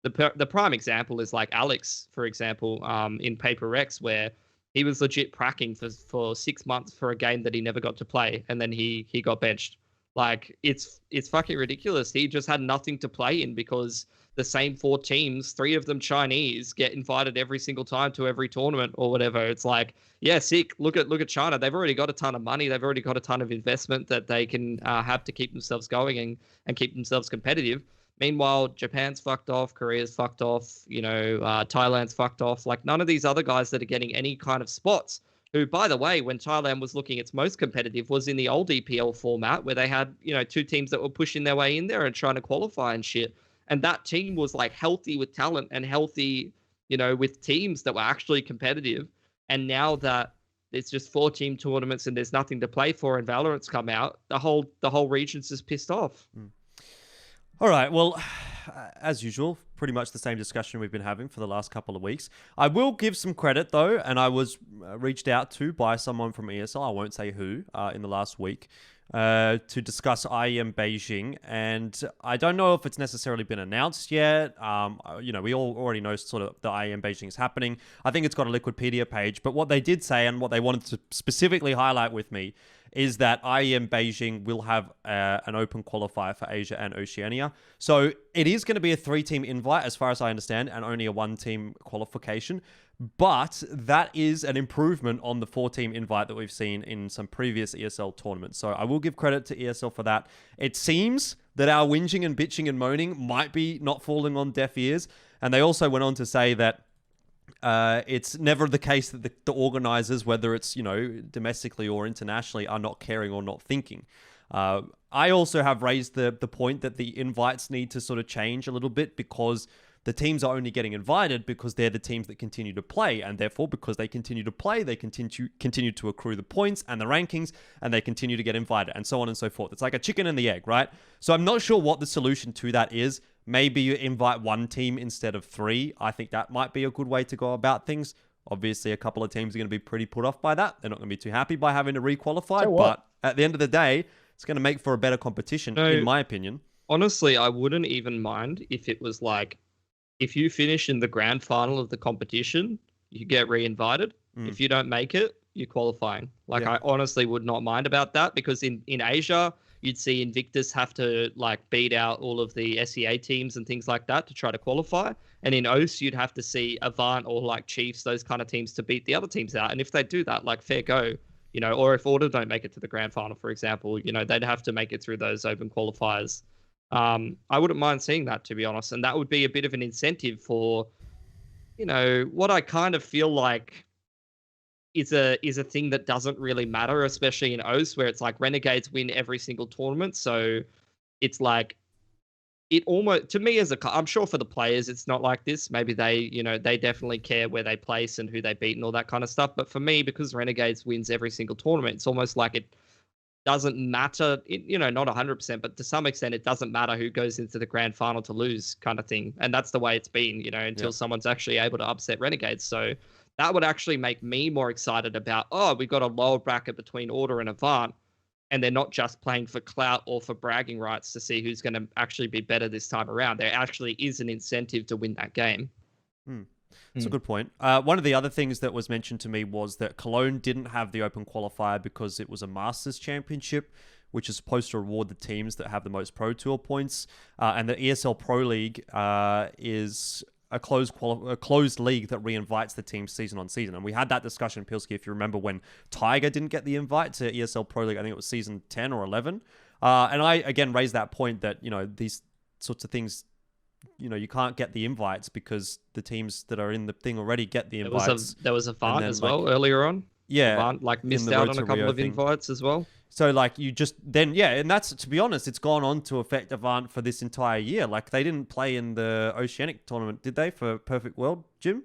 the prime example is like Alex, for example, in Paper X, where he was legit pracking for 6 months for a game that he never got to play, and then he got benched. Like it's fucking ridiculous. He just had nothing to play in because the same 4 teams, 3 of them Chinese, get invited every single time to every tournament or whatever. It's like, yeah, sick. Look at China. They've already got a ton of money. They've already got a ton of investment that they can have to keep themselves going and keep themselves competitive. Meanwhile, Japan's fucked off, Korea's fucked off, Thailand's fucked off. Like none of these other guys that are getting any kind of spots. Who, by the way, when Thailand was looking its most competitive, was in the old EPL format where they had, 2 teams that were pushing their way in there and trying to qualify and shit. And that team was like healthy with talent and healthy, with teams that were actually competitive. And now that it's just 4-team tournaments and there's nothing to play for and Valorant's come out, the whole region's just pissed off. All right, well, as usual, pretty much the same discussion we've been having for the last couple of weeks. I will give some credit, though, and I was reached out to by someone from ESL, I won't say who, in the last week, to discuss IEM Beijing, and I don't know if it's necessarily been announced yet. We all already know sort of the IEM Beijing is happening. I think it's got a Liquipedia page, but what they did say and what they wanted to specifically highlight with me is that IEM Beijing will have an open qualifier for Asia and Oceania. So it is going to be a 3-team invite, as far as I understand, and only a 1-team qualification. But that is an improvement on the 4-team invite that we've seen in some previous ESL tournaments. So I will give credit to ESL for that. It seems that our whinging and bitching and moaning might be not falling on deaf ears. And they also went on to say that it's never the case that the organizers, whether it's, domestically or internationally, are not caring or not thinking. I also have raised the point that the invites need to sort of change a little bit because the teams are only getting invited because they're the teams that continue to play, and therefore because they continue to play, they continue to accrue the points and the rankings, and they continue to get invited, and so on and so forth. It's like a chicken and the egg, right? So I'm not sure what the solution to that is. Maybe you invite 1 team instead of 3. I think that might be a good way to go about things. Obviously, a couple of teams are going to be pretty put off by that. They're not going to be too happy by having to re-qualify, but at the end of the day, it's going to make for a better competition, in my opinion. Honestly, I wouldn't even mind if it was like, if you finish in the grand final of the competition, you get re-invited. If you don't make it, you're qualifying. Like, I honestly would not mind about that because in Asia, you'd see Invictus have to like beat out all of the SEA teams and things like that to try to qualify. And in OCE, you'd have to see Avant or like Chiefs, those kind of teams to beat the other teams out. And if they do that, like fair go, or if Order don't make it to the grand final, for example, they'd have to make it through those open qualifiers. I wouldn't mind seeing that, to be honest. And that would be a bit of an incentive for, what I kind of feel like is a thing that doesn't really matter, especially in OCE, where it's like Renegades win every single tournament. So it's like, it almost, to me I'm sure for the players, it's not like this. Maybe they, they definitely care where they place and who they beat and all that kind of stuff. But for me, because Renegades wins every single tournament, it's almost like it doesn't matter, not 100%, but to some extent, it doesn't matter who goes into the grand final to lose kind of thing. And that's the way it's been, until someone's actually able to upset Renegades. So that would actually make me more excited about, we got a lower bracket between Order and Avant, and they're not just playing for clout or for bragging rights to see who's going to actually be better this time around. There actually is an incentive to win that game. That's a good point. One of the other things that was mentioned to me was that Cologne didn't have the open qualifier because it was a Masters Championship, which is supposed to reward the teams that have the most Pro Tour points. And the ESL Pro League is a closed league that re-invites the teams season on season. And we had that discussion, Pilsky, if you remember, when Tiger didn't get the invite to ESL Pro League. I think it was season 10 or 11. And I, again, raised that point that, these sorts of things, you can't get the invites because the teams that are in the thing already get the invites. There was a Vant as well earlier on. Yeah. Vant, missed out on a couple of invites as well. So, like, you just then, yeah, and that's, to be honest, it's gone on to affect Avant for this entire year. Like, they didn't play in the Oceanic tournament, did they, for Perfect World, Jim?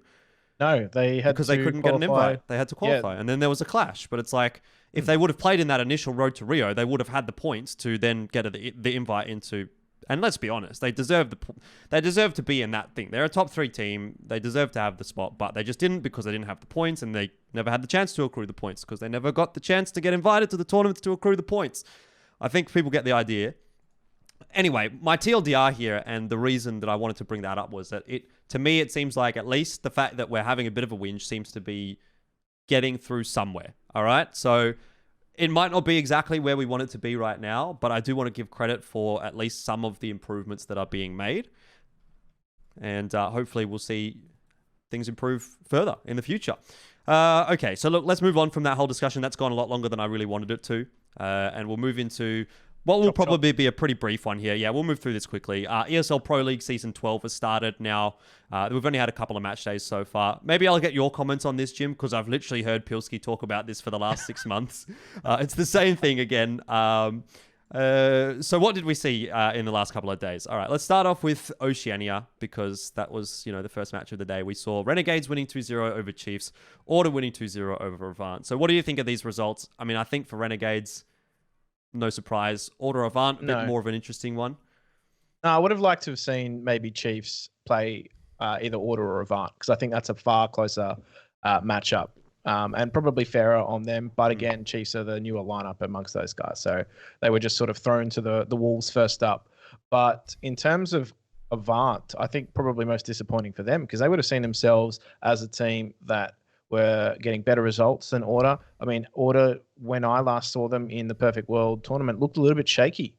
No, they had Because to they couldn't qualify. get an invite. They had to qualify. Yeah. And then there was a clash. But it's like, if they would have played in that initial road to Rio, they would have had the points to then get the invite into. And let's be honest, they deserve to be in that thing. They're a top 3 team. They deserve to have the spot, but they just didn't because they didn't have the points, and they never had the chance to accrue the points because they never got the chance to get invited to the tournaments to accrue the points. I think people get the idea. Anyway, my TLDR here, and the reason that I wanted to bring that up was that to me, it seems like at least the fact that we're having a bit of a whinge seems to be getting through somewhere. All right, so it might not be exactly where we want it to be right now, but I do want to give credit for at least some of the improvements that are being made. And hopefully we'll see things improve further in the future. Okay, so look, let's move on from that whole discussion. That's gone a lot longer than I really wanted it to. And we'll move into what will probably be a pretty brief one here. Yeah, we'll move through this quickly. ESL Pro League Season 12 has started now. We've only had a couple of match days so far. Maybe I'll get your comments on this, Jim, because I've literally heard Pilski talk about this for the last 6 months. It's the same thing again. So what did we see in the last couple of days? All right, let's start off with Oceania, because that was, the first match of the day. We saw Renegades winning 2-0 over Chiefs, Order winning 2-0 over Avant. So what do you think of these results? I mean, I think for Renegades, no surprise. Order Avant, a bit more of an interesting one. I would have liked to have seen maybe Chiefs play either Order or Avant, because I think that's a far closer matchup. And probably fairer on them. But again, Chiefs are the newer lineup amongst those guys. So they were just sort of thrown to the wolves first up. But in terms of Avant, I think probably most disappointing for them, because they would have seen themselves as a team that were getting better results than Order. I mean, Order, when I last saw them in the Perfect World tournament, looked a little bit shaky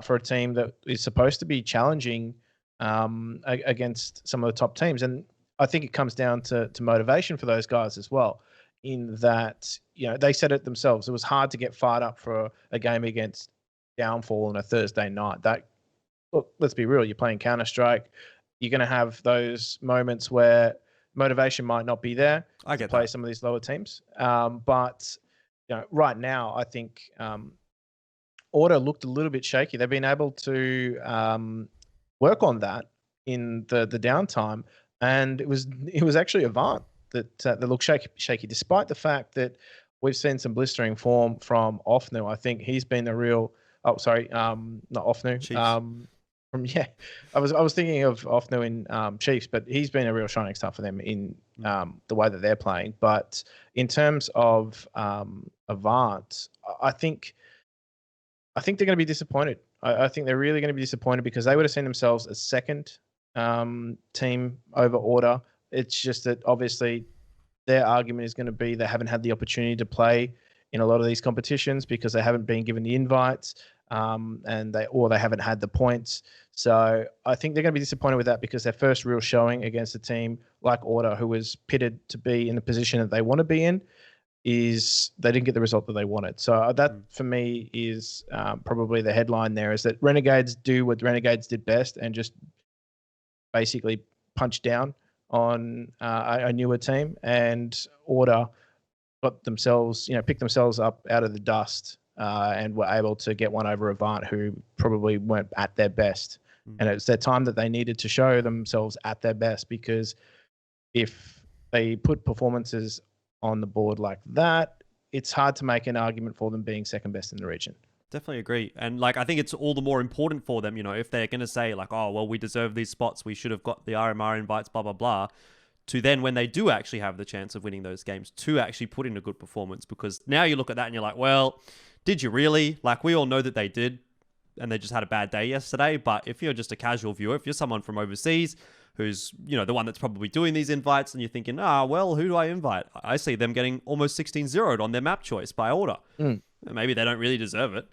for a team that is supposed to be challenging against some of the top teams. And I think it comes down to motivation for those guys as well, in that, they said it themselves. It was hard to get fired up for a game against Downfall on a Thursday night. Look, let's be real. You're playing Counter-Strike. You're going to have those moments where motivation might not be there to play some of these lower teams. But right now, I think Order looked a little bit shaky. They've been able to work on that in the downtime. And it was actually Avant that looked shaky, despite the fact that we've seen some blistering form from Ofnu. I think he's been a real. Oh, sorry, not Ofnu. I was thinking of Ofnu in Chiefs, but he's been a real shining star for them in the way that they're playing. But in terms of Avant, I think they're going to be disappointed. I think they're really going to be disappointed, because they would have seen themselves as second team over Order. It's just that obviously their argument is going to be they haven't had the opportunity to play in a lot of these competitions because they haven't been given the invites, and they haven't had the points. So I think they're going to be disappointed with that, because their first real showing against a team like Order, who was pitted to be in the position that they want to be in, is they didn't get the result that they wanted. So that for me is probably the headline there, is that Renegades do what Renegades did best and just basically punch down on a newer team, and Order got themselves, picked themselves up out of the dust and were able to get one over Avant, who probably weren't at their best. And it's their time that they needed to show themselves at their best, because if they put performances on the board like that, it's hard to make an argument for them being second best in the region. Definitely agree. And I think it's all the more important for them, if they're going to say oh, well, we deserve these spots, we should have got the RMR invites, blah, blah, blah, to then when they do actually have the chance of winning those games, to actually put in a good performance. Because now you look at that and you're like, well, did you really? We all know that they did, and they just had a bad day yesterday. But if you're just a casual viewer, if you're someone from overseas who's, the one that's probably doing these invites, and you're thinking, well, who do I invite? I see them getting almost 16-0'd on their map choice by Order. Maybe they don't really deserve it.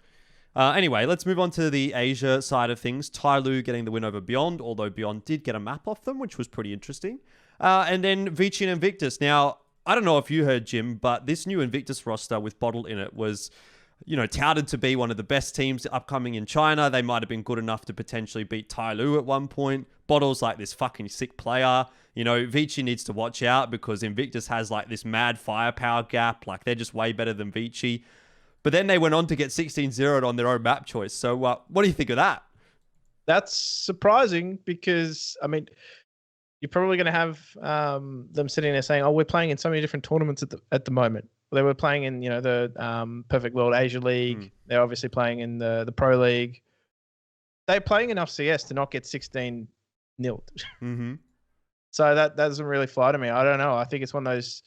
Anyway, let's move on to the Asia side of things. Tyloo getting the win over Beyond, although Beyond did get a map off them, which was pretty interesting. And then Vici and Invictus. Now, I don't know if you heard, Jim, but this new Invictus roster with Bottle in it was, touted to be one of the best teams upcoming in China. They might have been good enough to potentially beat Tyloo at one point. Bottle's this fucking sick player. Vici needs to watch out, because Invictus has this mad firepower gap. They're just way better than Vici. But then they went on to get 16-0'd on their own map choice. So what do you think of that? That's surprising because, I mean, you're probably going to have them sitting there saying, "Oh, we're playing in so many different tournaments at the moment." They were playing in, the Perfect World Asia League. They're obviously playing in the Pro League. They're playing enough CS to not get 16 nilled. Mm-hmm. So that doesn't really fly to me. I don't know. I think it's one of those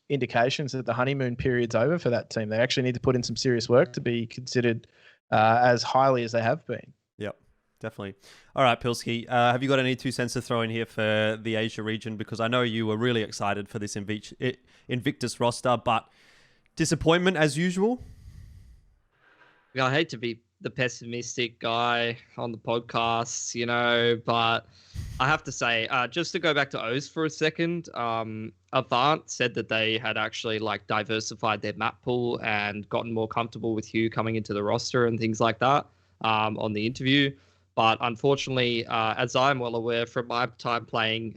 indications that the honeymoon period's over for that team. They actually need to put in some serious work to be considered as highly as they have been. Yep, definitely. All right, Pilsky, have you got any 2 cents to throw in here for the Asia region? Because I know you were really excited for this Invictus roster, but disappointment as usual? I hate to be the pessimistic guy on the podcast, but I have to say, just to go back to O's for a second, Avant said that they had actually diversified their map pool and gotten more comfortable with Hugh coming into the roster and things like that on the interview. But unfortunately, as I'm well aware from my time playing,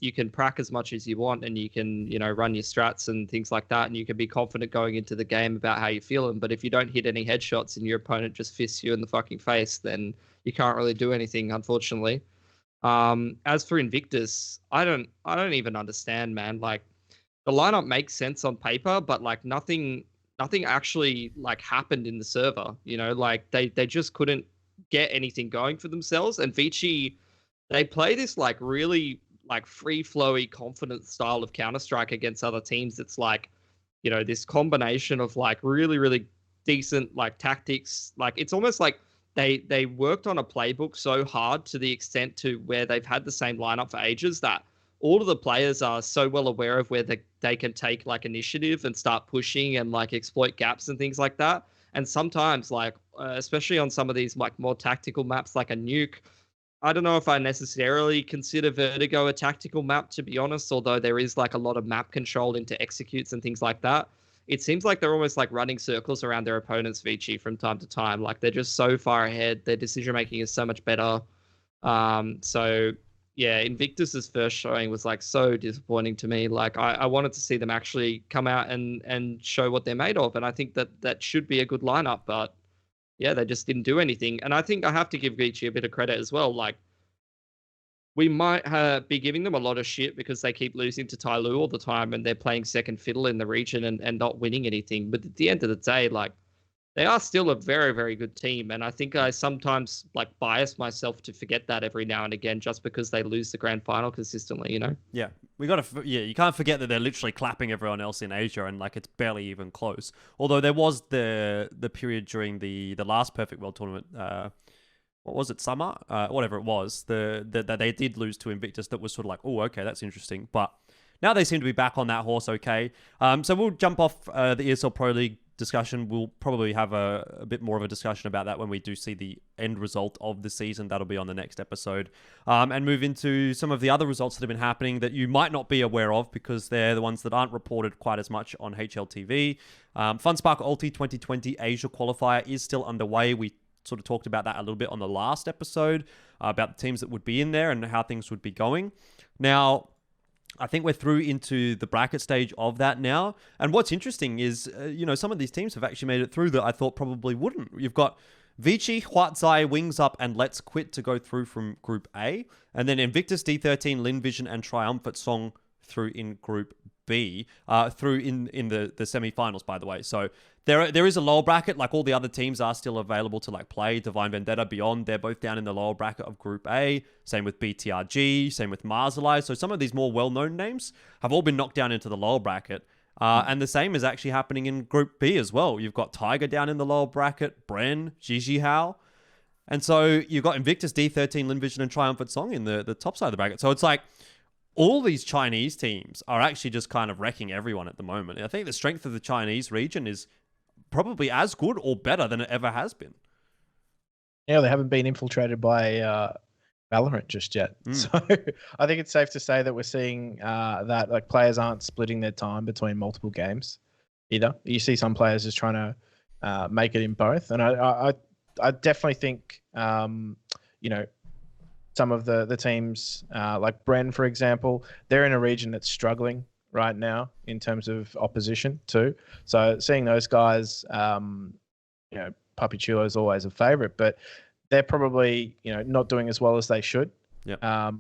you can prac as much as you want and you can, run your strats and things like that. And you can be confident going into the game about how you're feeling. But if you don't hit any headshots and your opponent just fists you in the fucking face, then you can't really do anything, unfortunately. As for Invictus, I don't even understand, man. The lineup makes sense on paper, but nothing actually happened in the server. They just couldn't get anything going for themselves. And Vici, they play this really free flowy, confident style of Counter-Strike against other teams. It's this combination of really, really decent tactics. It's almost like they worked on a playbook so hard to the extent to where they've had the same lineup for ages that all of the players are so well aware of where they can take initiative and start pushing and exploit gaps and things like that. And sometimes especially on some of these more tactical maps like a nuke, I don't know if I necessarily consider Vertigo a tactical map, to be honest, although there is a lot of map control into executes and things like that. It seems like they're almost running circles around their opponents, Vici, from time to time. They're just so far ahead. Their decision making is so much better. So yeah, Invictus's first showing was so disappointing to me. I wanted to see them actually come out and show what they're made of. And I think that should be a good lineup, but yeah, they just didn't do anything. And I think I have to give Vici a bit of credit as well. We might be giving them a lot of shit because they keep losing to Tyloo all the time and they're playing second fiddle in the region and not winning anything. But at the end of the day, they are still a very, very good team. And I think I sometimes bias myself to forget that every now and again just because they lose the grand final consistently, Yeah, you can't forget that they're literally clapping everyone else in Asia and it's barely even close. Although there was the period during the last Perfect World tournament, what was it, summer? Whatever it was, that they did lose to Invictus that was sort of oh, okay, that's interesting. But now they seem to be back on that horse, okay. So we'll jump off the ESL Pro League discussion. We'll probably have a bit more of a discussion about that when we do see the end result of the season. That'll be on the next episode. And move into some of the other results that have been happening that you might not be aware of because they're the ones that aren't reported quite as much on HLTV. Funspark Ulti 2020 Asia Qualifier is still underway. We sort of talked about that a little bit on the last episode, about the teams that would be in there and how things would be going. Now, I think we're through into the bracket stage of that now. And what's interesting is, some of these teams have actually made it through that I thought probably wouldn't. You've got Vici, Huatzai, Wings Up, and Let's Quit to go through from Group A. And then Invictus, D13, Lin Vision, and Triumphant Song through in Group B, through in the semi-finals, by the way. So there is a lower bracket. All the other teams are still available to play. Divine Vendetta, Beyond, they're both down in the lower bracket of Group A. Same with BTRG, same with Marzalai. So some of these more well-known names have all been knocked down into the lower bracket. And the same is actually happening in Group B as well. You've got Tiger down in the lower bracket, Bren, Gigi Hao. And so you've got Invictus, D13, Lin Vision, and Triumphant Song in the top side of the bracket. So it's all these Chinese teams are actually just kind of wrecking everyone at the moment. And I think the strength of the Chinese region is probably as good or better than it ever has been. Yeah, they haven't been infiltrated by Valorant just yet. So I think it's safe to say that we're seeing that players aren't splitting their time between multiple games either. You see some players just trying to make it in both. And I definitely think, some of the teams like Bren, for example, they're in a region that's struggling right now in terms of opposition too. So seeing those guys, Puppy Chulo is always a favorite, but they're probably, not doing as well as they should. Yeah.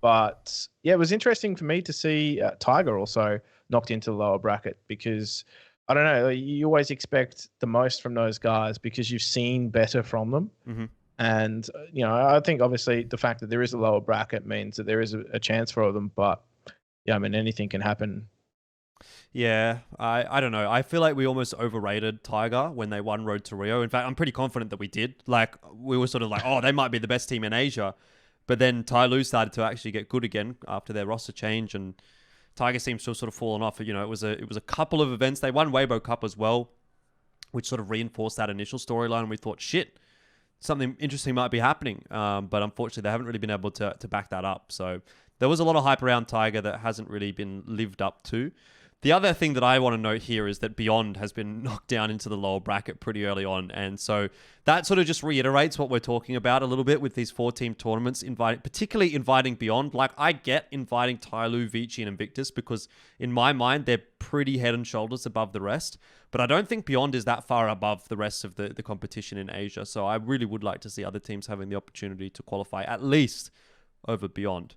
But yeah, it was interesting for me to see Tiger also knocked into the lower bracket because I don't know, you always expect the most from those guys because you've seen better from them. Mm-hmm. And, I think obviously the fact that there is a lower bracket means that there is a chance for them. But yeah, I mean, anything can happen. Yeah, I don't know. I feel like we almost overrated Tiger when they won Road to Rio. In fact, I'm pretty confident that we did. Like, we were sort of like, oh, they might be the best team in Asia. But then Tai Lu started to actually get good again after their roster change, and Tiger seems to have sort of fallen off. It was a couple of events. They won Weibo Cup as well, which sort of reinforced that initial storyline. And we thought, shit, something interesting might be happening. But unfortunately, they haven't really been able to back that up. So there was a lot of hype around Tiger that hasn't really been lived up to. The other thing that I want to note here is that Beyond has been knocked down into the lower bracket pretty early on. And so that sort of just reiterates what we're talking about a little bit with these 4-team tournaments, particularly inviting Beyond. Like, I get inviting Tyloo, Vici, and Invictus because in my mind, they're pretty head and shoulders above the rest. But I don't think Beyond is that far above the rest of the competition in Asia. So I really would like to see other teams having the opportunity to qualify at least over Beyond.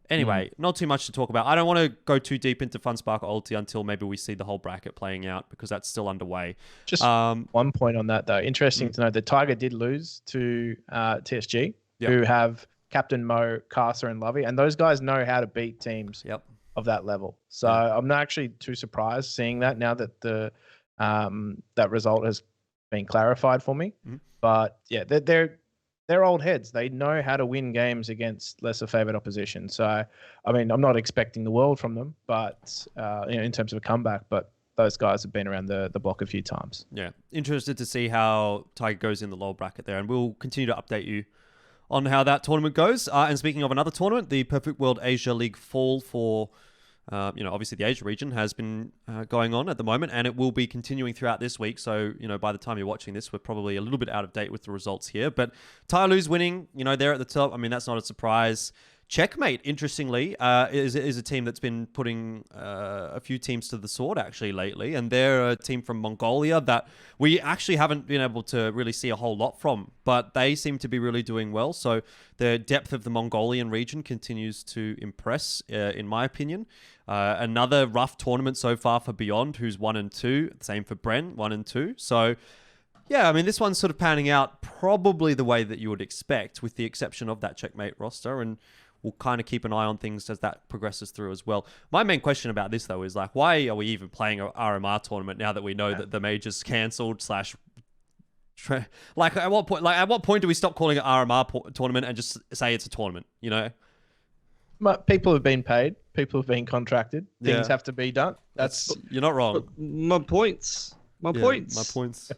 Anyway, not too much to talk about. I don't want to go too deep into Funspark or Ulti until maybe we see the whole bracket playing out because that's still underway. Just one point on that, though. Interesting to know that Tiger did lose to TSG, who have Captain Mo, Casa, and Lovey. And those guys know how to beat teams of that level. So I'm not actually too surprised seeing that now that the that result has been clarified for me. But yeah, they're old heads. They know how to win games against lesser favored opposition. So, I mean, I'm not expecting the world from them, but in terms of a comeback, but those guys have been around the block a few times. Yeah. Interested to see how Tiger goes in the lower bracket there, and we'll continue to update you on how that tournament goes. And speaking of another tournament, the Perfect World Asia League Fall for obviously the Asia region has been going on at the moment, and it will be continuing throughout this week. So, by the time you're watching this, we're probably a little bit out of date with the results here. But Tyloo's winning, they're at the top. I mean, that's not a surprise. Checkmate, interestingly, is a team that's been putting a few teams to the sword actually lately, and they're a team from Mongolia that we actually haven't been able to really see a whole lot from, but they seem to be really doing well. So the depth of the Mongolian region continues to impress, in my opinion. Another rough tournament so far for Beyond, who's 1 and 2. Same for Bren, 1 and 2. So yeah, I mean, this one's sort of panning out probably the way that you would expect, with the exception of that Checkmate roster, and we'll kind of keep an eye on things as that progresses through as well. My main question about this, though, is like, why are we even playing a RMR tournament now that we know that the major's cancelled like, at what point do we stop calling it RMR tournament and just say it's a tournament, People have been paid. People have been contracted. Things have to be done. You're not wrong. My points. My points.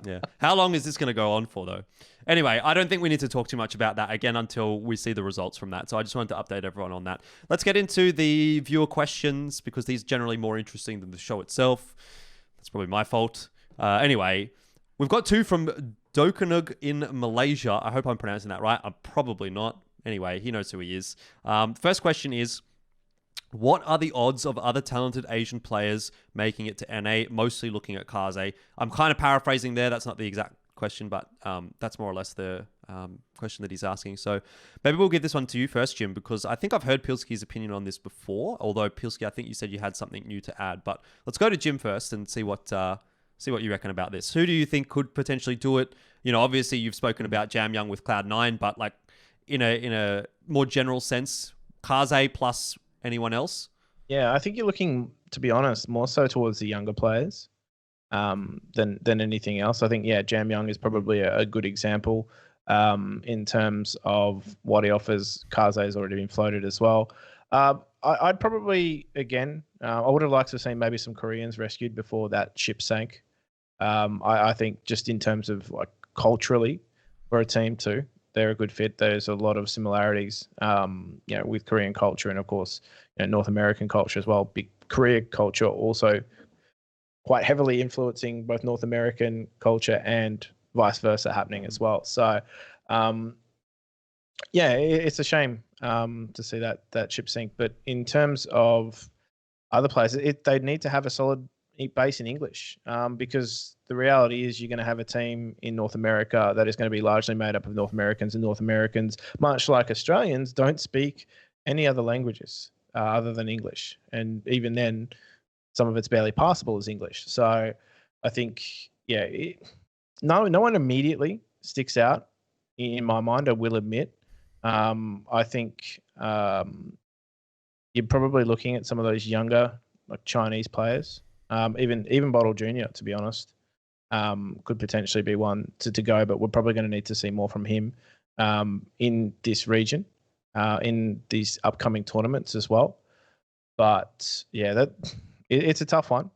Yeah. How long is this going to go on for, though? Anyway, I don't think we need to talk too much about that again until we see the results from that. So I just wanted to update everyone on that. Let's get into the viewer questions because these are generally more interesting than the show itself. That's probably my fault. Anyway, we've got 2 from Dokunug in Malaysia. I hope I'm pronouncing that right. I'm probably not. Anyway, he knows who he is. First question is, what are the odds of other talented Asian players making it to NA, mostly looking at Kaze? I'm kind of paraphrasing there. That's not the exact question, but that's more or less the question that he's asking. So maybe we'll give this one to you first, Jim, because I think I've heard Pilski's opinion on this before, although Pilski, I think you said you had something new to add. But let's go to Jim first and see what you reckon about this. Who do you think could potentially do it? Obviously you've spoken about Jam Young with Cloud9, but like in a more general sense, Kaze plus anyone else? Yeah, I think you're looking, to be honest, more so towards the younger players than anything else. I think, Jam Young is probably a good example in terms of what he offers. Kaze has already been floated as well. I'd probably, again, I would have liked to have seen maybe some Koreans rescued before that ship sank. I think just in terms of like culturally for a team too, they're a good fit. There's a lot of similarities, with Korean culture and of course, North American culture as well. Big Korea culture also quite heavily influencing both North American culture and vice versa happening as well. So, it's a shame to see that ship sink. But in terms of other players, they need to have a solid base in English, because the reality is you're going to have a team in North America that is going to be largely made up of North Americans, and North Americans, much like Australians, don't speak any other languages other than English. And even then, some of it's barely passable as English. So I think, yeah, no one immediately sticks out in my mind, I will admit. I think you're probably looking at some of those younger, like Chinese players, even Bottle Junior, to be honest, could potentially be one to go, but we're probably going to need to see more from him in this region, in these upcoming tournaments as well. But yeah, it's a tough one,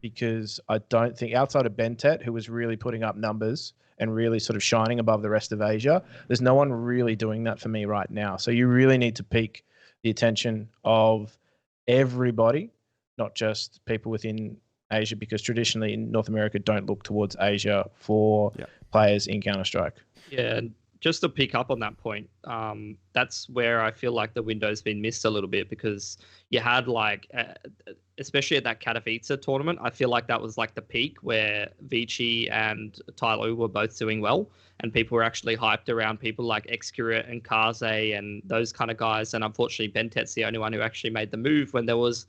because I don't think, outside of Bntet, who was really putting up numbers and really sort of shining above the rest of Asia, there's no one really doing that for me right now. So you really need to pique the attention of everybody, not just people within Asia, because traditionally in North America don't look towards Asia for players in Counter-Strike. Yeah, and just to pick up on that point, that's where I feel like the window's been missed a little bit, because you had like, especially at that Katowice tournament, I feel like that was like the peak where Vici and Tyloo were both doing well, and people were actually hyped around people like Xccurate and Kaze and those kind of guys. And unfortunately, Bentet's the only one who actually made the move when there was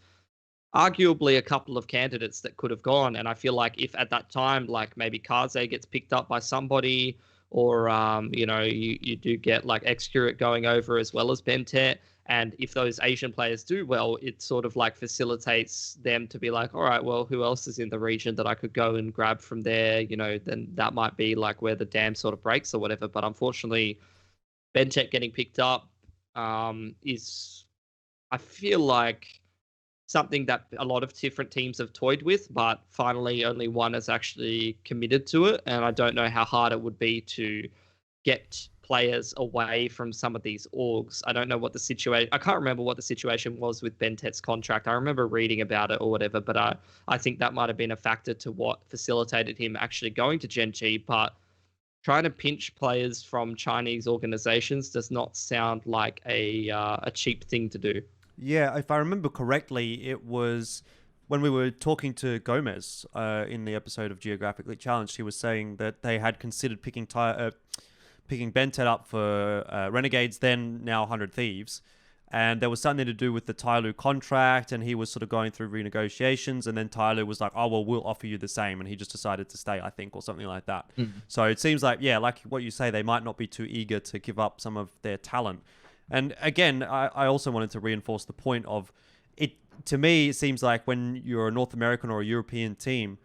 arguably a couple of candidates that could have gone. And I feel like if at that time, like maybe Kaze gets picked up by somebody, or you do get like Xccurate going over as well as Bntet, and if those Asian players do well, it sort of like facilitates them to be like, all right, well, who else is in the region that I could go and grab from there? Then that might be like where the dam sort of breaks or whatever. But unfortunately, Bntet getting picked up is, I feel like, something that a lot of different teams have toyed with, but finally only one has actually committed to it. And I don't know how hard it would be to get players away from some of these orgs. I don't know what the situation, I can't remember what the situation was with Bentet's contract. I remember reading about it or whatever, but I think that might have been a factor to what facilitated him actually going to Gen G. But trying to pinch players from Chinese organizations does not sound like a cheap thing to do. Yeah, if I remember correctly, it was when we were talking to Gomez in the episode of Geographically Challenged. He was saying that they had considered picking Bntet up for Renegades, then now 100 Thieves. And there was something to do with the Tyloo contract, and he was sort of going through renegotiations, and then Tyloo was like, oh, well, we'll offer you the same, and he just decided to stay, I think, or something like that. So it seems like, yeah, like what you say, they might not be too eager to give up some of their talent. And again, I also wanted to reinforce the point of it. To me, it seems like when you're a North American or a European team,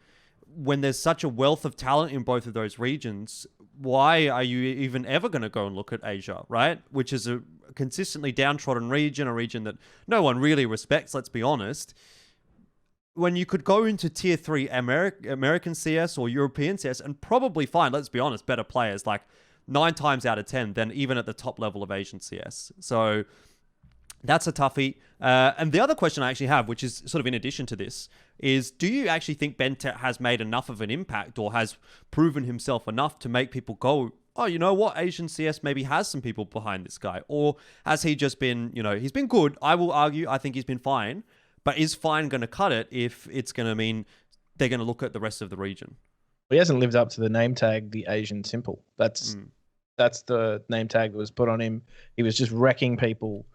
when there's such a wealth of talent in both of those regions, why are you even ever going to go and look at Asia, right? Which is a consistently downtrodden region, a region that no one really respects, let's be honest. When you could go into tier 3 American CS or European CS and probably find, let's be honest, better players, like 9 times out of 10 than even at the top level of Asian CS. So that's a toughie. And the other question I actually have, which is sort of in addition to this, is do you actually think Bntet has made enough of an impact or has proven himself enough to make people go, oh, you know what, Asian CS maybe has some people behind this guy? Or has he just been, he's been good. I will argue, I think he's been fine. But is fine going to cut it if it's going to mean they're going to look at the rest of the region? He hasn't lived up to the name tag, the Asian Simple. That's the name tag that was put on him. He was just wrecking people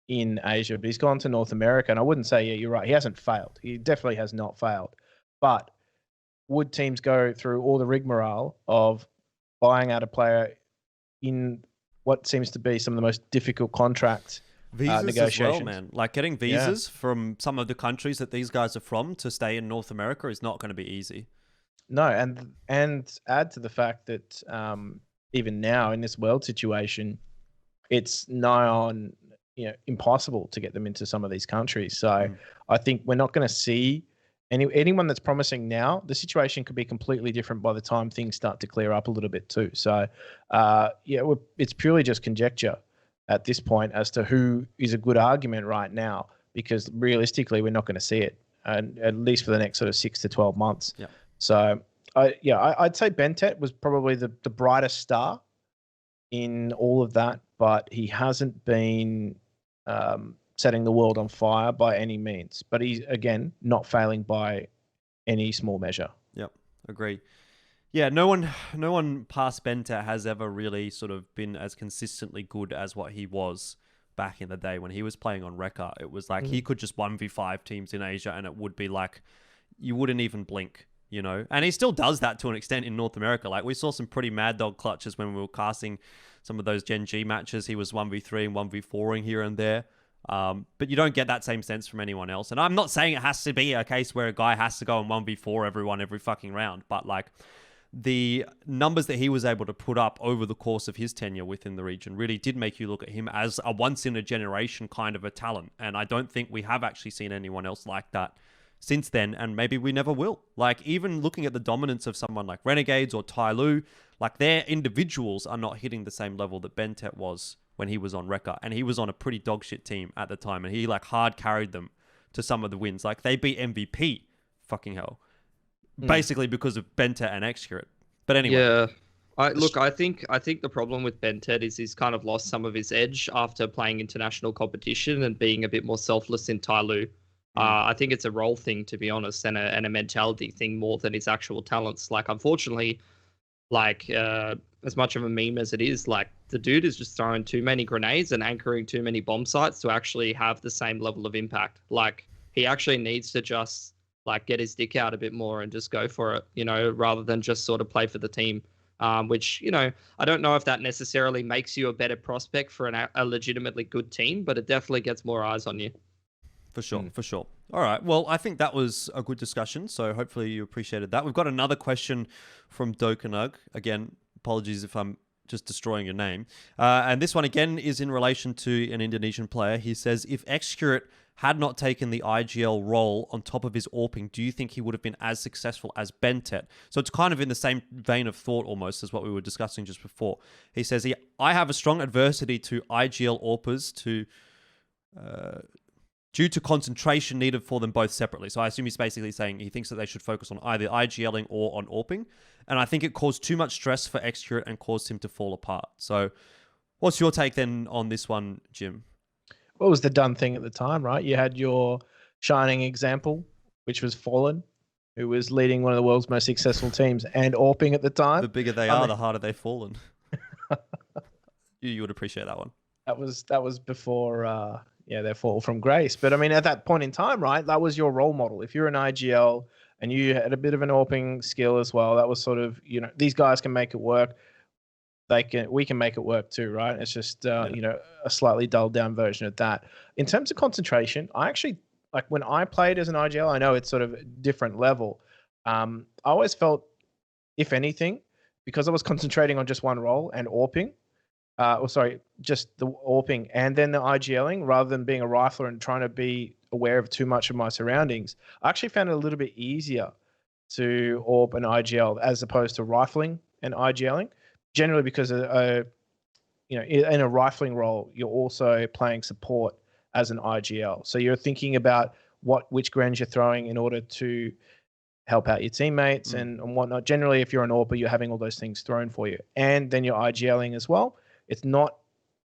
in Asia, but he's gone to North America, and I wouldn't say, yeah, you're right, he hasn't failed. He definitely has not failed. But would teams go through all the rigmarole of buying out a player in what seems to be some of the most difficult contract negotiations negotiations? as well, man. Like getting visas from some of the countries that these guys are from to stay in North America is not going to be easy. No, and add to the fact that even now in this world situation, it's nigh on impossible to get them into some of these countries. So I think we're not going to see anyone that's promising now. The situation could be completely different by the time things start to clear up a little bit too. So it's purely just conjecture at this point as to who is a good argument right now, because realistically we're not going to see it, and at least for the next sort of 6 to 12 months. Yeah. So I'd say Bntet was probably the brightest star in all of that, but he hasn't been setting the world on fire by any means, but he's again not failing by any small measure. Yep, agree. Yeah, no one past Bntet has ever really sort of been as consistently good as what he was back in the day when he was playing on Rekka. It was like he could just 1v5 teams in Asia and it would be like you wouldn't even blink, you know? And he still does that to an extent in North America. Like we saw some pretty mad dog clutches when we were casting some of those Gen G matches. He was 1v3 and 1v4ing here and there. But you don't get that same sense from anyone else. And I'm not saying it has to be a case where a guy has to go and 1v4 everyone every fucking round, but like the numbers that he was able to put up over the course of his tenure within the region really did make you look at him as a once-in-a-generation kind of a talent. And I don't think we have actually seen anyone else like that since then, and maybe we never will. Like, even looking at the dominance of someone like Renegades or Tai Lu, like, their individuals are not hitting the same level that Bntet was when he was on Rekka. And he was on a pretty dogshit team at the time, and he, like, hard carried them to some of the wins. Like, they beat MVP, fucking hell. Basically because of Bntet and Xccurate. But anyway. Yeah. I think the problem with Bntet is he's kind of lost some of his edge after playing international competition and being a bit more selfless in Tai Lu. I think it's a role thing, to be honest, and a mentality thing more than his actual talents. Like, unfortunately, like, as much of a meme as it is, like, the dude is just throwing too many grenades and anchoring too many bomb sites to actually have the same level of impact. Like, he actually needs to just, like, get his dick out a bit more and just go for it, you know, rather than just sort of play for the team. Which, you know, I don't know if that necessarily makes you a better prospect for a legitimately good team, but it definitely gets more eyes on you. For sure, for sure. All right. Well, I think that was a good discussion, so hopefully you appreciated that. We've got another question from Dokunug. Again, apologies if I'm just destroying your name. And this one, again, is in relation to an Indonesian player. He says, if Xccurate had not taken the IGL role on top of his AWPing, do you think he would have been as successful as Bntet? So it's kind of in the same vein of thought almost as what we were discussing just before. He says, I have a strong adversity to IGL AWPers due to concentration needed for them both separately. So I assume he's basically saying he thinks that they should focus on either IGLing or on AWPing. And I think it caused too much stress for Xccurate and caused him to fall apart. So what's your take then on this one, Jim? What was the done thing at the time, right? You had your shining example, which was Fallen, who was leading one of the world's most successful teams, and AWPing at the time. The bigger they are, the harder they've fallen. You would appreciate that one. That was before their fall from grace. But I mean, at that point in time, right, that was your role model. If you're an IGL and you had a bit of an AWPing skill as well, that was sort of, you know, these guys can make it work. We can make it work too, right? It's just you know, a slightly dulled down version of that. In terms of concentration, I actually, like, when I played as an IGL, I know it's sort of a different level. I always felt, if anything, because I was concentrating on just one role and AWPing, just the AWPing and then the IGLing, rather than being a rifler and trying to be aware of too much of my surroundings, I actually found it a little bit easier to AWP and IGL as opposed to rifling and IGLing. Generally, because you know, in a rifling role, you're also playing support as an IGL. So you're thinking about which grenades you're throwing in order to help out your teammates and whatnot. Generally, if you're an AWPer, you're having all those things thrown for you. And then you're IGLing as well. It's not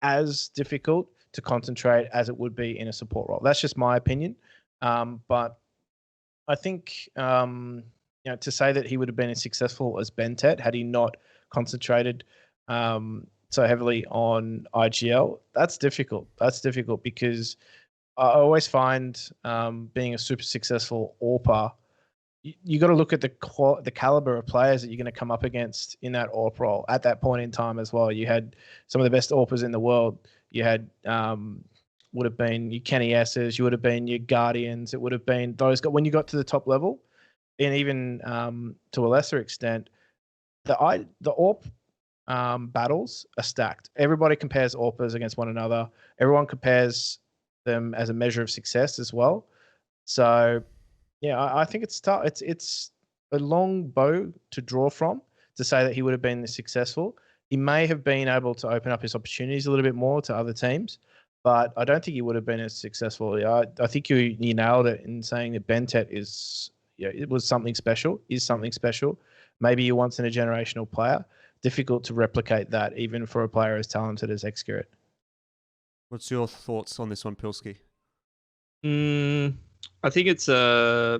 as difficult to concentrate as it would be in a support role. That's just my opinion. But I think, you know, to say that he would have been as successful as Bntet had he not concentrated so heavily on IGL, that's difficult. That's difficult because I always find being a super successful AWPer, you got to look at the caliber of players that you're going to come up against in that AWP role at that point in time as well. You had some of the best AWPers in the world. You had would have been your Kenny S's, you would have been your Guardians, it would have been those guys. When you got to the top level, and even to a lesser extent, the AWP battles are stacked. Everybody compares AWPers against one another. Everyone compares them as a measure of success as well. So, yeah, I think it's tough. It's a long bow to draw from to say that he would have been successful. He may have been able to open up his opportunities a little bit more to other teams, but I don't think he would have been as successful. I think you nailed it in saying that Bntet is, you know, it was something special, is something special. Maybe a once in a generational player. Difficult to replicate that even for a player as talented as Xccurate. What's your thoughts on this one, Pilski? I think it's a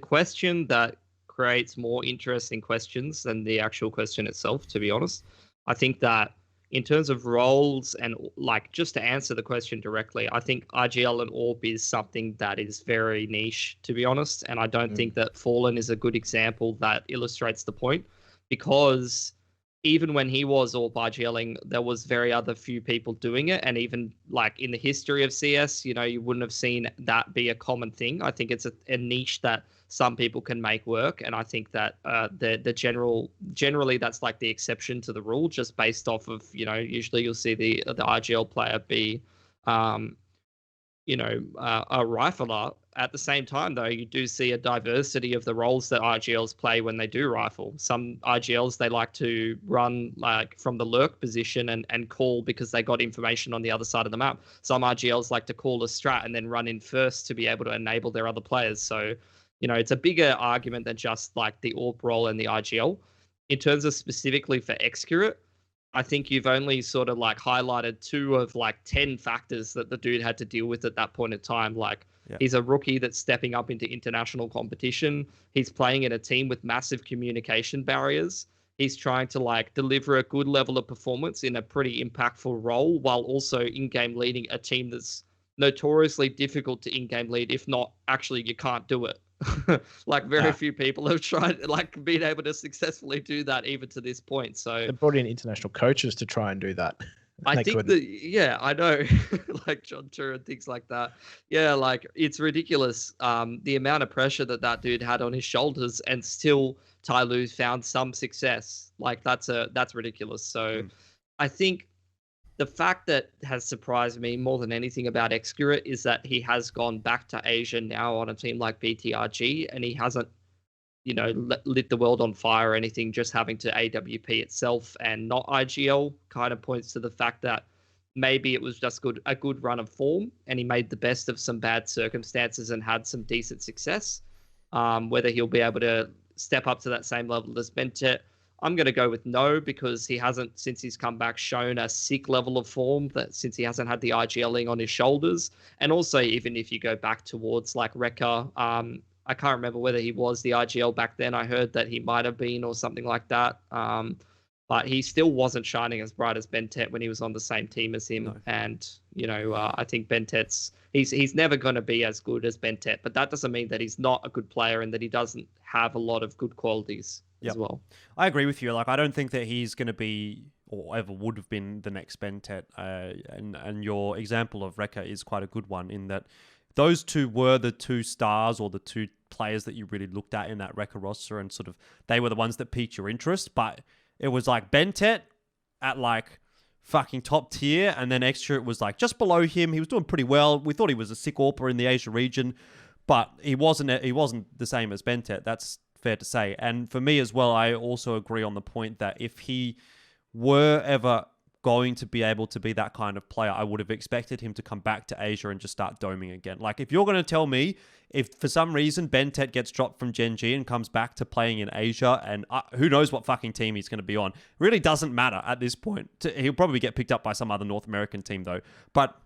question that creates more interesting questions than the actual question itself, to be honest. I think that in terms of roles and like just to answer the question directly, I think IGL and AWP is something that is very niche, to be honest. And I don't think that Fallen is a good example that illustrates the point, because even when he was AWP IGLing, there was very other few people doing it. And even like in the history of CS, you know, you wouldn't have seen that be a common thing. I think it's a niche that some people can make work. And I think that generally that's like the exception to the rule, just based off of, you know, usually you'll see the IGL player be, a rifler. At the same time, though, you do see a diversity of the roles that IGLs play when they do rifle. Some IGLs, they like to run like from the lurk position and call because they got information on the other side of the map. Some IGLs like to call a strat and then run in first to be able to enable their other players. So, you know, it's a bigger argument than just like the AWP role and the IGL. In terms of specifically for Xccurate, I think you've only sort of like highlighted 2 of like 10 factors that the dude had to deal with at that point in time. Like, he's a rookie that's stepping up into international competition. He's playing in a team with massive communication barriers. He's trying to like deliver a good level of performance in a pretty impactful role while also in-game leading a team that's notoriously difficult to in-game lead. If not, actually, you can't do it. Like very few people have tried, like, been able to successfully do that even to this point. So they brought in international coaches to try and do that. I think I know, like John Tur and things like that. Yeah, like it's ridiculous. The amount of pressure that dude had on his shoulders, and still Tyloo found some success. Like that's ridiculous. So I think the fact that has surprised me more than anything about Xccurate is that he has gone back to Asia now on a team like BTRG, and he hasn't, you know, lit the world on fire or anything. Just having to AWP itself and not IGL kind of points to the fact that maybe it was just a good run of form, and he made the best of some bad circumstances and had some decent success. Whether he'll be able to step up to that same level as Bntet, I'm going to go with no, because he hasn't, since he's come back, shown a sick level of form, that since he hasn't had the IGLing on his shoulders. And also, even if you go back towards like Rekka, I can't remember whether he was the IGL back then. I heard that he might have been or something like that. But he still wasn't shining as bright as Bntet when he was on the same team as him. No. And, you know, I think Bentet's, he's never going to be as good as Bntet, but that doesn't mean that he's not a good player and that he doesn't have a lot of good qualities as well. I agree with you. Like, I don't think that he's going to be or ever would have been the next Bntet. And your example of Rekka is quite a good one, in that those two were the 2 stars or the 2 players that you really looked at in that Rekka roster, and sort of they were the ones that piqued your interest. But it was like Bntet at like fucking top tier, and then Xccurate was like just below him. He was doing pretty well. We thought he was a sick AWPer in the Asia region, but he wasn't the same as Bntet. That's fair to say. And for me as well, I also agree on the point that if he were ever going to be able to be that kind of player, I would have expected him to come back to Asia and just start doming again. Like, if you're going to tell me, if for some reason Bntet gets dropped from Gen G and comes back to playing in Asia, and who knows what fucking team he's going to be on, really doesn't matter at this point. He'll probably get picked up by some other North American team though. But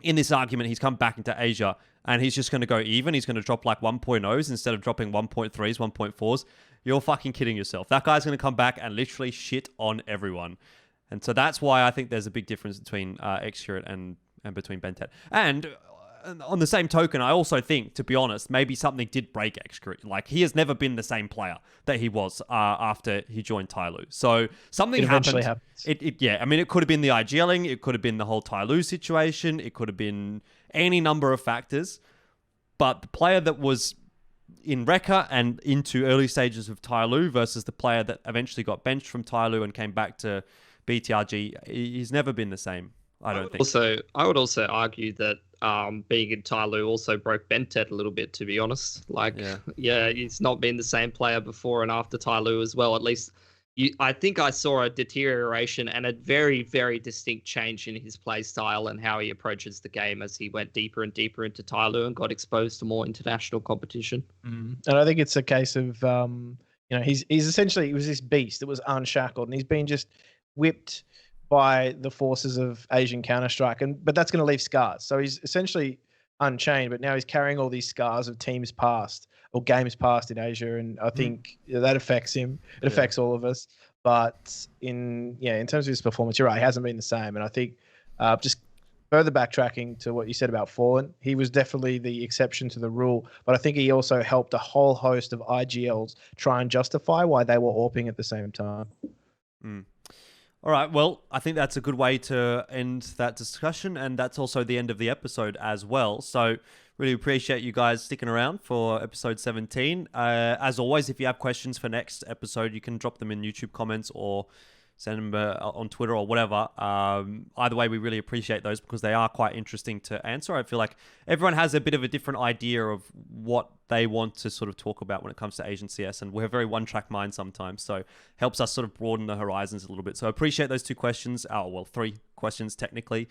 in this argument, he's come back into Asia and he's just going to go even. He's going to drop like 1.0s instead of dropping 1.3s, 1.4s. You're fucking kidding yourself. That guy's going to come back and literally shit on everyone. And so that's why I think there's a big difference between Xccurate and between Bntet. And on the same token, I also think, to be honest, maybe something did break Xccurate. Like, he has never been the same player that he was after he joined Tyloo. So something happened. Yeah, I mean, it could have been the IGLing. It could have been the whole Tyloo situation. It could have been any number of factors. But the player that was in Rekka and into early stages of Tyloo versus the player that eventually got benched from Tyloo and came back to BTRG, he's never been the same, I don't think. I would also argue that being in Tyloo also broke Bntet a little bit, to be honest. Like, yeah, he's not been the same player before and after Tyloo as well. At least I think I saw a deterioration and a very, very distinct change in his play style and how he approaches the game as he went deeper and deeper into Tyloo and got exposed to more international competition. And I think it's a case of, you know, he's essentially, he was this beast that was unshackled, and he's been just whipped by the forces of Asian Counter-Strike, but that's going to leave scars. So he's essentially unchained, but now he's carrying all these scars of teams past or games past in Asia, and I think that affects him. It affects all of us. But in terms of his performance, you're right, he hasn't been the same. And I think just further backtracking to what you said about Fallen, he was definitely the exception to the rule. But I think he also helped a whole host of IGLs try and justify why they were AWPing at the same time. All right, well, I think that's a good way to end that discussion, and that's also the end of the episode as well. So really appreciate you guys sticking around for episode 17. As always, if you have questions for next episode, you can drop them in YouTube comments or send them on Twitter or whatever. Either way, we really appreciate those because they are quite interesting to answer. I feel like everyone has a bit of a different idea of what they want to sort of talk about when it comes to Asian CS, and we're very one-track mind sometimes, so helps us sort of broaden the horizons a little bit. So I appreciate those 2 questions. Well, 3 questions technically.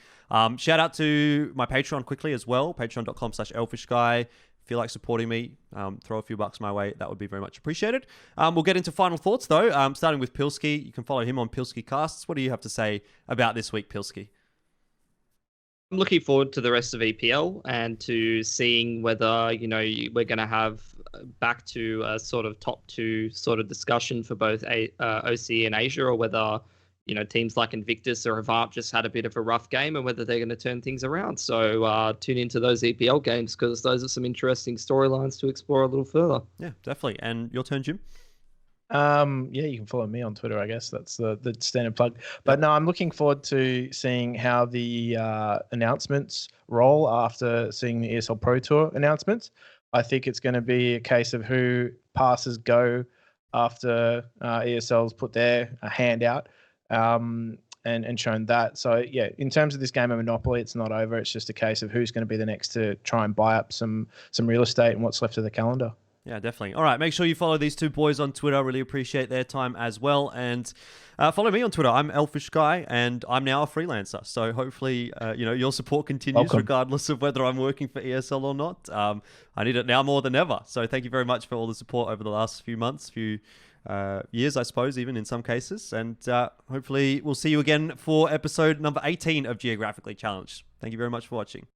Shout out to my Patreon quickly as well, patreon.com/Elfishguy. If you like supporting me, throw a few bucks my way. That would be very much appreciated. We'll get into final thoughts, though, starting with Pilski. You can follow him on Pilski Casts. What do you have to say about this week, Pilski? I'm looking forward to the rest of EPL and to seeing whether, we're going to have back to a sort of top 2 sort of discussion for both OCE and Asia, or whether, teams like Invictus or Avant just had a bit of a rough game and whether they're going to turn things around. So tune into those EPL games because those are some interesting storylines to explore a little further. Yeah, definitely. And your turn, Jim? You can follow me on Twitter, I guess. That's the standard plug. But no, I'm looking forward to seeing how the announcements roll after seeing the ESL Pro Tour announcements. I think it's going to be a case of who passes go after ESL's put their hand out. And shown that. So yeah, in terms of this game of Monopoly, it's not over. It's just a case of who's going to be the next to try and buy up some real estate and what's left of the calendar. Yeah, definitely. All right, make sure you follow these 2 boys on Twitter. I really appreciate their time as well. And follow me on Twitter. I'm Elfishguy, and I'm now a freelancer. So hopefully, your support continues regardless of whether I'm working for ESL or not. I need it now more than ever. So thank you very much for all the support over the last few months, years, I suppose, even in some cases. And hopefully we'll see you again for episode number 18 of Geographically Challenged. Thank you very much for watching.